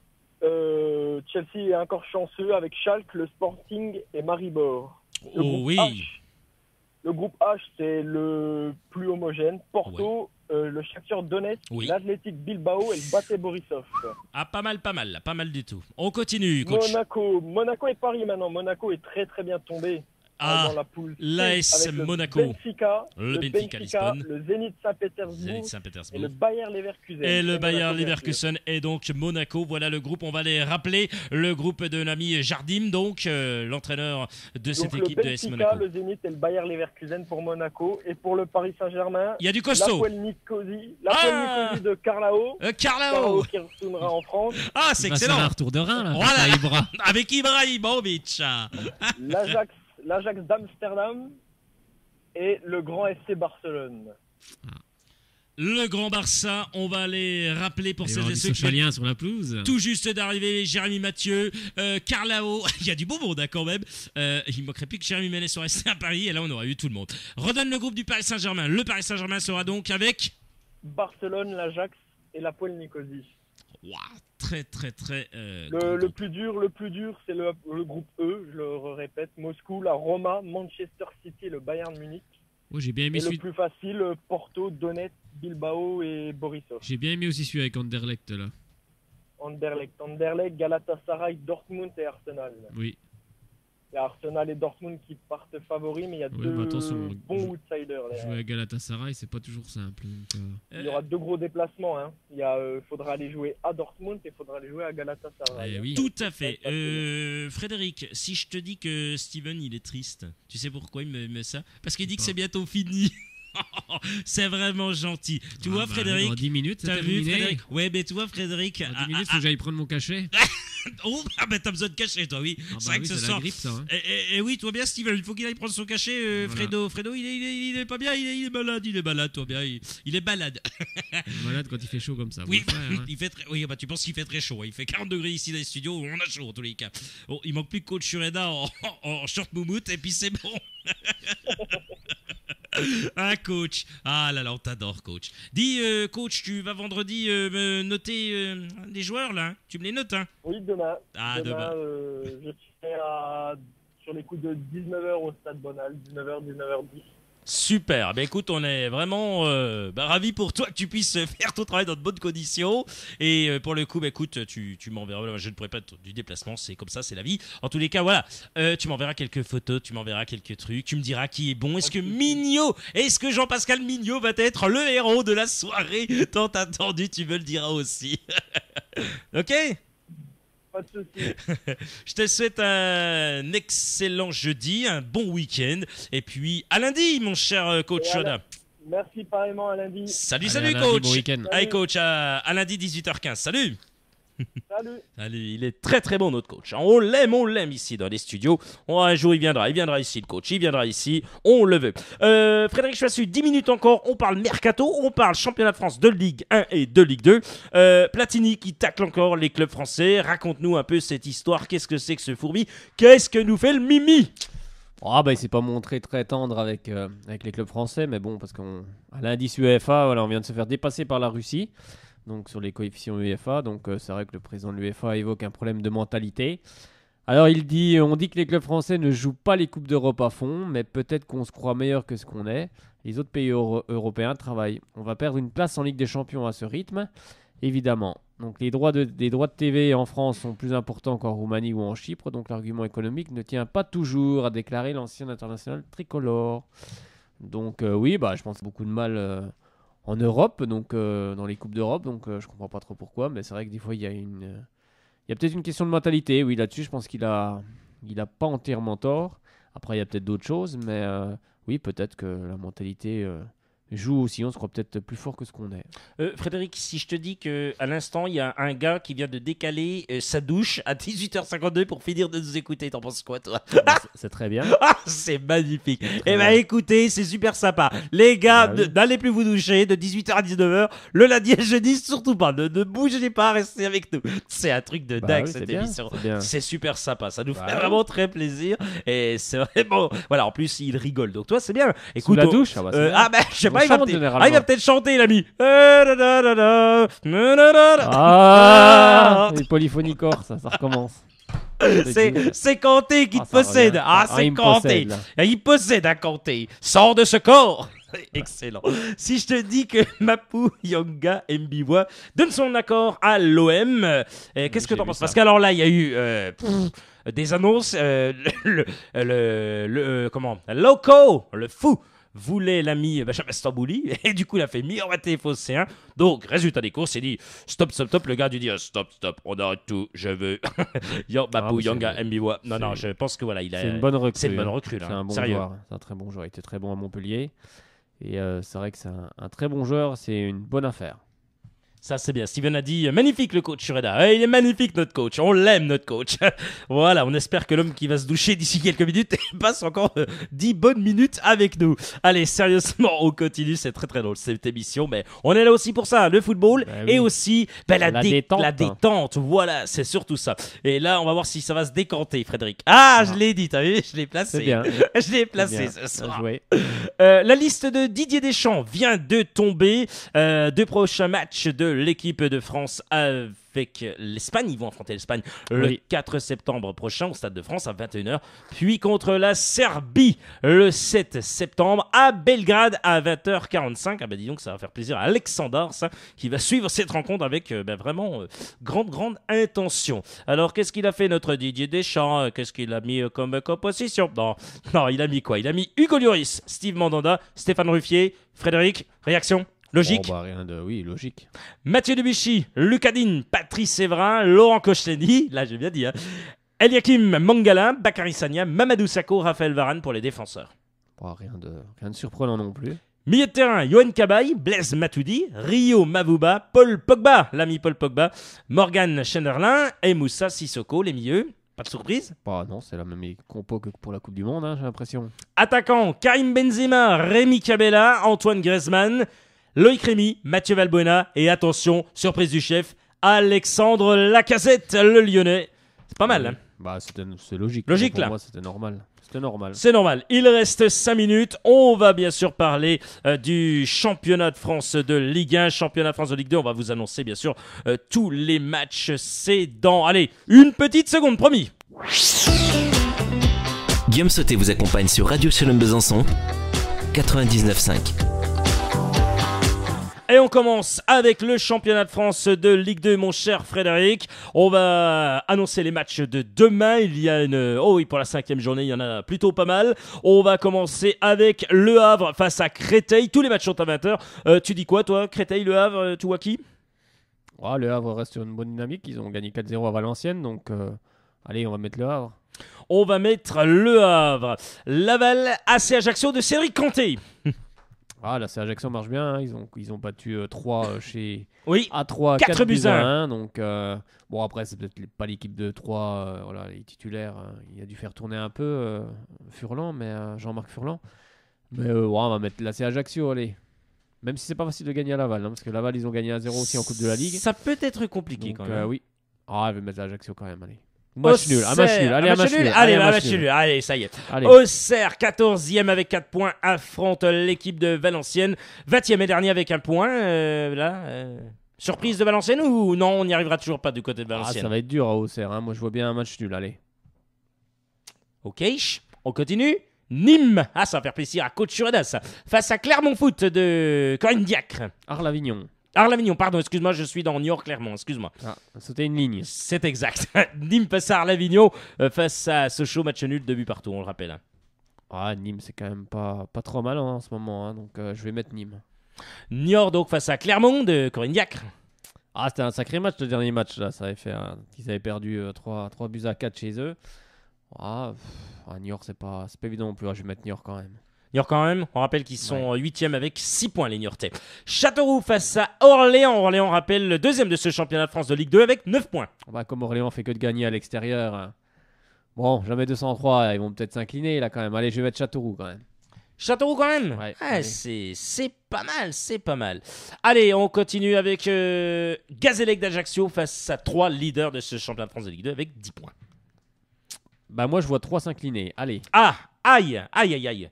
Chelsea est encore chanceux avec Schalke, le Sporting et Maribor. Le groupe H, c'est le plus homogène. Porto, le Shakhtar Donetsk, l'Athletic Bilbao et le Bate Borisov. Ah, pas mal du tout. On continue, coach. Monaco et Paris maintenant. Monaco est très très bien tombé. Dans la poule l'AS Monaco, le Benfica Lisbonne, le Zénith Saint-Pétersbourg et le Bayer Leverkusen. Et donc Monaco, voilà le groupe, on va les rappeler. Le groupe de l'ami Jardim, donc l'entraîneur de cette équipe de AS Monaco. Le Zénith et le Bayer Leverkusen pour Monaco. Et pour le Paris Saint-Germain, il y a du costaud. La Nicosie de Carlao. Carlao qui retournera en France. Ah, c'est excellent. Un retour de Rhin, là. Voilà. Avec Ibrahimovic. l'Ajax d'Amsterdam et le Grand FC Barcelone. Le Grand Barça, on va les rappeler pour celles et ceux qui viennent sur la pelouse. Tout juste d'arriver, Jérémy Mathieu, Carlao, il y a du beau monde quand même. Il ne manquerait plus que Jérémy Ménez soit resté à Paris et là on aurait eu tout le monde. Redonne le groupe du Paris Saint-Germain. Le Paris Saint-Germain sera donc avec Barcelone, l'Ajax et la Poel Nicosie. Wow, très. Le plus dur, c'est le groupe E, je le répète. Moscou, la Roma, Manchester City et le Bayern Munich. Oh, j'ai bien aimé le plus facile, Porto, Donetsk, Bilbao et Borisov. J'ai bien aimé aussi celui avec Anderlecht là. Anderlecht, Galatasaray, Dortmund et Arsenal. Oui. Il y a Arsenal et Dortmund qui partent favoris, mais il y a deux bons outsiders. Jouer à Galatasaray, c'est pas toujours simple. Donc, il y aura 2 gros déplacements. Hein. Il faudra aller jouer à Dortmund et il faudra aller jouer à Galatasaray. Oui. Tout à fait. Frédéric, si je te dis que Steven il est triste, tu sais pourquoi il me met ça? Parce qu'il dit que c'est bientôt fini. C'est vraiment gentil. Tu vois, Frédéric, dans 10 minutes, t'as vu, Frédéric? Ouais, mais tu vois, Frédéric. Dans 10 minutes, faut que j'aille prendre mon cachet. Oh, t'as besoin de cachet, toi, oui. C'est vrai que ce soir. Grippe, ça, hein. Et oui, toi bien, Steven, il faut qu'il aille prendre son cachet. Voilà. Fredo, il est pas bien, il est malade, toi bien. Il est malade. Il est malade quand il fait chaud comme ça. Oui, il fait très. Oui, tu penses qu'il fait très chaud. Il fait 40 degrés ici dans les studios, on a chaud en tous les cas. Oh, il manque plus que Coach Shureda en short moumoute, et puis c'est bon. Ah, coach. Ah là là, on t'adore, coach. Dis, coach, tu vas vendredi me noter les joueurs, là, hein? Tu me les notes, hein? Oui, demain. Ah, demain. Je serai sur les coups de 19h au Stade Bonal, 19h10. Super, écoute, on est vraiment ravis pour toi que tu puisses faire ton travail dans de bonnes conditions. Et pour le coup, écoute, tu m'enverras, je ne pourrais pas du déplacement, c'est comme ça, c'est la vie. En tous les cas, voilà, tu m'enverras quelques photos, tu m'enverras quelques trucs, tu me diras qui est bon. Est-ce que Jean-Pascal Mignot va être le héros de la soirée tant attendu? Tu me le diras aussi. Ok? Pas de soucis. Je te souhaite un excellent jeudi, un bon week-end. Et puis à lundi, mon cher coach Shoda. Merci pareillement, à lundi. Salut, lundi, coach. Bon week-end. Allez, coach, à lundi 18h15. Salut. Salut, il est très bon notre coach. On l'aime ici dans les studios. Un jour il viendra ici le coach, il viendra ici, on le veut. Frédéric Choissu, 10 minutes encore, on parle mercato, on parle championnat de France de Ligue 1 et de Ligue 2. Platini qui tacle encore les clubs français. Raconte-nous un peu cette histoire, qu'est-ce que c'est que ce fourbi? Qu'est-ce que nous fait le Mimi? Il s'est pas montré très tendre avec les clubs français, mais bon, parce qu'à l'indice UEFA, on vient de se faire dépasser par la Russie. Donc sur les coefficients UEFA, donc c'est vrai que le président de l'UEFA évoque un problème de mentalité. Alors on dit que les clubs français ne jouent pas les Coupes d'Europe à fond, mais peut-être qu'on se croit meilleur que ce qu'on est. Les autres pays européens travaillent. On va perdre une place en Ligue des Champions à ce rythme, évidemment. Donc les droits de TV en France sont plus importants qu'en Roumanie ou en Chypre, donc l'argument économique ne tient pas toujours, a déclaré l'ancien international tricolore. Donc je pense beaucoup de mal en Europe, donc dans les Coupes d'Europe, donc je comprends pas trop pourquoi, mais c'est vrai que des fois il y a peut-être une question de mentalité, oui, là-dessus je pense qu'il a pas entièrement tort. Après il y a peut-être d'autres choses, mais oui, peut-être que la mentalité joue aussi, on se croit peut-être plus fort que ce qu'on est. Frédéric, si je te dis qu'à l'instant, il y a un gars qui vient de décaler sa douche à 18h52 pour finir de nous écouter, t'en penses quoi, toi? C'est très bien. C'est magnifique. Écoutez, c'est super sympa. Les gars, n'allez plus vous doucher de 18h à 19h. Le lundi et le jeudi, surtout pas. Ne bougez pas, restez avec nous. C'est un truc de dingue, cette émission. C'est super sympa. Ça nous fait vraiment très plaisir. Et c'est vraiment... Voilà, en plus, il rigole. Donc toi, c'est bien. Écoute, sous la douche, je sais pas, il va peut-être chanter, l'ami. Les polyphonies corps, ça recommence. C'est Kanté qui te possède. C'est Kanté. Il possède un Kanté. Sors de ce corps. Excellent. Si je te dis que Mapou Yanga Mbiwa donne son accord à l'OM, qu'est-ce que t'en penses? Parce qu'alors là, il y a eu des annonces. Loco, le fou, voulait l'ami Benjamin Stambouli et du coup il a fait miroiter Phocéen. Donc résultat des courses, il dit stop, le gars lui dit stop, on arrête tout, je veux Mapou Yanga Mbiwa. Non, je pense que voilà, c'est une bonne recrue. C'est une bonne recrue là. C'est un bon joueur, c'est un très bon joueur, il était très bon à Montpellier et c'est vrai que c'est un très bon joueur, c'est une bonne affaire. Ça, c'est bien. Steven a dit magnifique le coach Shureda. Il est magnifique notre coach. On l'aime notre coach. Voilà, on espère que l'homme qui va se doucher d'ici quelques minutes passe encore 10 bonnes minutes avec nous. Allez, sérieusement, on continue. C'est très très drôle cette émission. Mais on est là aussi pour ça, le football et aussi la détente. Voilà, c'est surtout ça. Et là, on va voir si ça va se décanter, Frédéric. Ah, je l'ai dit, t'as vu? Je l'ai placé. C'est bien. Je l'ai placé ce soir. Joué. La liste de Didier Deschamps vient de tomber. Deux prochains matchs de l'équipe de France avec l'Espagne. Ils vont affronter l'Espagne le 4 septembre prochain au Stade de France à 21h. Puis contre la Serbie le 7 septembre à Belgrade à 20h45. Ah ben dis donc, ça va faire plaisir à Alexandre ça, qui va suivre cette rencontre avec vraiment grande intention. Alors qu'est-ce qu'il a fait notre Didier Deschamps? Qu'est-ce qu'il a mis comme composition? Non, il a mis quoi? Il a mis Hugo Lloris, Steve Mandanda, Stéphane Ruffier, Frédéric, réaction? Logique. Logique. Mathieu Debuchy, Lucas Digne, Patrice Séverin, Laurent Koscielny, là j'ai bien dit, Eliakim Mangala, Bakary Sagna, Mamadou Sakho, Raphaël Varane pour les défenseurs. Rien de surprenant non plus. Milieu de terrain, Yoann Cabaye, Blaise Matuidi, Rio Mavuba, Paul Pogba, l'ami Paul Pogba, Morgan Schneiderlin et Moussa Sissoko, les milieux. Pas de surprise? Non, c'est la même compo que pour la Coupe du Monde, j'ai l'impression. Attaquant, Karim Benzema, Rémi Cabella, Antoine Griezmann, Loïc Rémy, Mathieu Valbuena et attention, surprise du chef, Alexandre Lacazette, le Lyonnais. C'est pas mal, hein? C'est logique. Logique, pour là. Moi, c'était normal. C'est normal. Il reste 5 minutes. On va bien sûr parler du championnat de France de Ligue 1, championnat de France de Ligue 2. On va vous annoncer bien sûr tous les matchs. C'est dans, allez, une petite seconde, promis. Guillaume Sauté vous accompagne sur Radio Shalom Besançon 99.5. Et on commence avec le championnat de France de Ligue 2, mon cher Frédéric. On va annoncer les matchs de demain. Il y a pour la 5e journée, il y en a plutôt pas mal. On va commencer avec Le Havre face à Créteil. Tous les matchs sont à 20h. Tu dis quoi, toi? Créteil, Le Havre, tu vois qui? Le Havre reste sur une bonne dynamique. Ils ont gagné 4-0 à Valenciennes. Donc, allez, on va mettre Le Havre. On va mettre Le Havre. Laval, AC Ajaccio de Cédric Canté. Là, c'est Ajaccio marche bien. Ils ont battu 3 chez A3, 4 buts à 1. Donc, après, c'est peut-être pas l'équipe de 3, les titulaires. Il a dû faire tourner un peu Furlan, Jean-Marc Furlan. Mais on va mettre l'AC Ajaccio, allez. Même si c'est pas facile de gagner à Laval, parce que Laval, ils ont gagné 1-0 aussi en Coupe de la Ligue. Ça peut être compliqué quand même. Oui. Je vais mettre Ajaccio quand même, allez. Match nul. Allez, ça y est. Auxerre, 14e avec 4 points, affronte l'équipe de Valenciennes. 20e et dernier avec 1 point. Surprise de Valenciennes ou non, on n'y arrivera toujours pas du côté de Valenciennes? Ça va être dur à Auxerre. Moi, je vois bien un match nul. Allez. Ok, on continue. Nîmes, ça va faire plaisir à Coach Suredas. Face à Clermont Foot de Corinne Diacre. Arles-Avignon, pardon, excuse-moi, je suis dans Niort-Clermont, excuse-moi. C'était une ligne. C'est exact. Nîmes face à Arles-Avignon, face à Sochaux, match nul, 2 buts partout, on le rappelle. Nîmes, c'est quand même pas trop mal en ce moment, donc je vais mettre Nîmes. Niort, donc, face à Clermont de Corinne Diacre. C'était un sacré match, le dernier match, là. Ça avait fait, ils avaient perdu 3 buts à 4 chez eux. Niort, c'est pas évident non plus. Je vais mettre Niort quand même. Niort quand même, on rappelle qu'ils sont 8e avec 6 points les Niortais. Châteauroux face à Orléans. Orléans rappelle le 2e de ce championnat de France de Ligue 2 avec 9 points. Comme Orléans fait que de gagner à l'extérieur. Jamais 203, ils vont peut-être s'incliner là quand même. Allez, je vais mettre Châteauroux quand même. Châteauroux quand même? C'est pas mal. Allez, on continue avec Gazélec d'Ajaccio face à 3 leaders de ce championnat de France de Ligue 2 avec 10 points. Moi je vois 3 s'incliner. Allez. Aïe.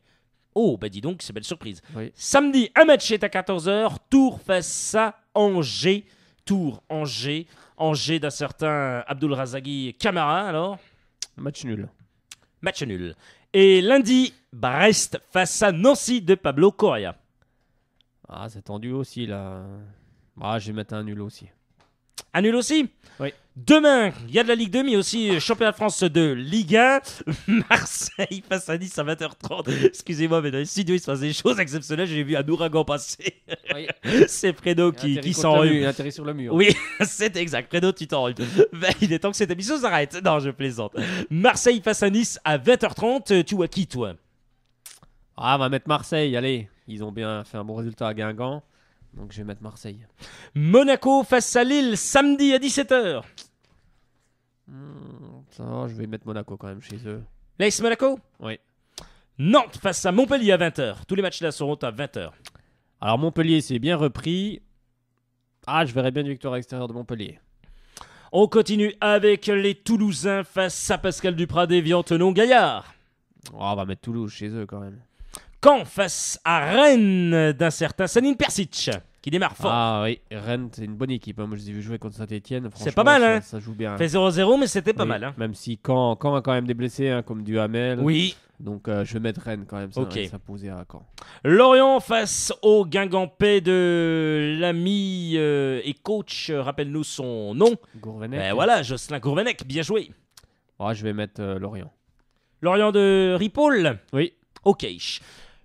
Oh, dis donc, c'est belle surprise. Samedi, un match est à 14h. Tours face à Angers. Angers d'un certain Abdul Razagui Camara, alors? Match nul. Et lundi, Brest face à Nancy de Pablo Correa. C'est tendu aussi, là. Je vais mettre un nul aussi. Un nul aussi? Oui. Demain, il y a de la Ligue 2, mais aussi championnat de France de Ligue 1. Marseille face à Nice à 20h30. Excusez-moi, mais dans les studios, il se passe des choses exceptionnelles. J'ai vu un ouragan passer. Oui. C'est Fredo qui s'enrhume. Il est atterri sur le mur. Oui, c'est exact. Fredo, tu t'enrhumes. Il est temps que cette émission s'arrête. Non, je plaisante. Marseille face à Nice à 20h30. Tu vois qui, toi? On va mettre Marseille, allez. Ils ont bien fait un bon résultat à Guingamp. Donc je vais mettre Marseille. Monaco face à Lille, samedi à 17h. Ça va, je vais mettre Monaco quand même chez eux. L'AS Monaco. Oui. Nantes face à Montpellier à 20h. Tous les matchs là seront à 20h. Alors Montpellier c'est bien repris. Je verrais bien une victoire extérieure de Montpellier. On continue avec les Toulousains face à Pascal Duprat d'Évian Tenon Gaillard. On va mettre Toulouse chez eux quand même. Caen face à Rennes d'un certain Sanine Persic qui démarre fort. Ah oui, Rennes c'est une bonne équipe. Moi je les ai vu jouer contre Saint-Etienne. C'est pas mal, hein. Ça joue bien. Fait 0-0 mais c'était pas Oui, mal. Hein. Même si Caen a quand même des blessés comme Duhamel. Oui. Donc je vais mettre Rennes quand même. Ça Ok. ça posait à Caen. Lorient face au Guingampais de l'ami et coach, rappelle-nous son nom. Gourvenec. Ben voilà, Jocelyn Gourvenec, bien joué. Je vais mettre Lorient. Lorient de Ripoll. Oui. Ok.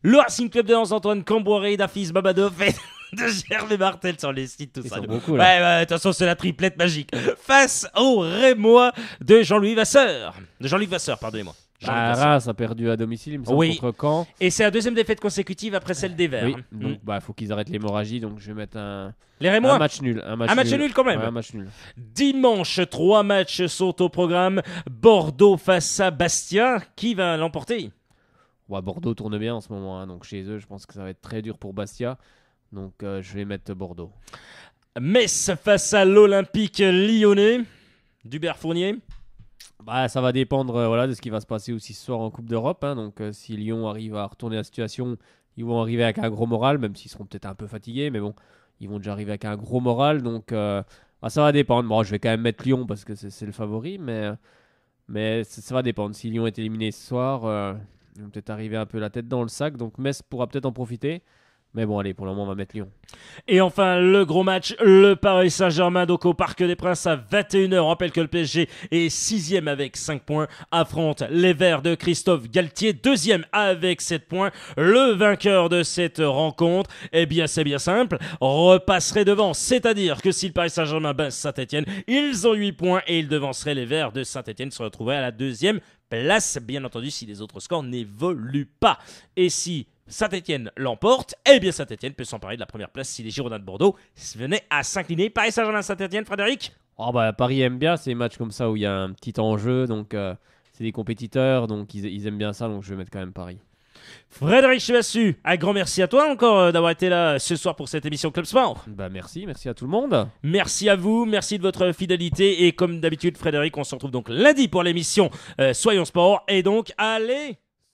Le Racing Club de Lens, Antoine Camboiré, Dafis Babadov et de Gervais Martel sur les sites, tout Ils ça. sont beaucoup, là. Ouais, attention, c'est la triplette magique. Face au Rémois de Jean-Louis Vasseur. De Jean-Luc Vasseur, pardonnez-moi. Jean-Luc Vasseur. Reims a perdu à domicile, il me semble, Oui. contre Caen. Et c'est la deuxième défaite consécutive après celle des Verts. Oui, hein. donc faut qu'ils arrêtent l'hémorragie, donc je vais mettre Les Rémois. un match nul. Un match nul quand même. Ouais, un match nul. Dimanche, 3 matchs sont au programme. Bordeaux face à Bastia. Qui va l'emporter? Bordeaux tourne bien en ce moment, donc chez eux, je pense que ça va être très dur pour Bastia. Donc je vais mettre Bordeaux. Metz face à l'Olympique lyonnais. Dubert Fournier. Ça va dépendre de ce qui va se passer aussi ce soir en Coupe d'Europe. Donc si Lyon arrive à retourner la situation, ils vont arriver avec un gros moral, même s'ils seront peut-être un peu fatigués, mais bon, ils vont déjà arriver avec un gros moral. Donc ça va dépendre. Bon, je vais quand même mettre Lyon parce que c'est le favori, mais ça va dépendre. Si Lyon est éliminé ce soir, ils vont peut-être arriver un peu la tête dans le sac. Donc Metz pourra peut-être en profiter. Mais bon, allez, pour le moment, on va mettre Lyon. Et enfin, le gros match, le Paris Saint-Germain, donc au Parc des Princes à 21h. On rappelle que le PSG est 6e avec 5 points, affronte les Verts de Christophe Galtier, 2e avec 7 points. Le vainqueur de cette rencontre, c'est bien simple, repasserait devant. C'est-à-dire que si le Paris Saint-Germain bat Saint-Etienne, ils ont 8 points et ils devanceraient les Verts de Saint-Etienne, se retrouveraient à la 2e place, bien entendu, si les autres scores n'évoluent pas. Et si Saint-Etienne l'emporte, Saint-Etienne peut s'emparer de la première place si les Girondins de Bordeaux venaient à s'incliner. Paris Saint-Germain, Saint-Etienne, Frédéric? Paris aime bien ces matchs comme ça où il y a un petit enjeu, donc c'est des compétiteurs, donc ils aiment bien ça, donc je vais mettre quand même Paris. Frédéric Chevassu, un grand merci à toi encore d'avoir été là ce soir pour cette émission Club Sport. Merci à tout le monde. Merci à vous, merci de votre fidélité et comme d'habitude Frédéric, on se retrouve donc lundi pour l'émission Soyons Sport et donc allez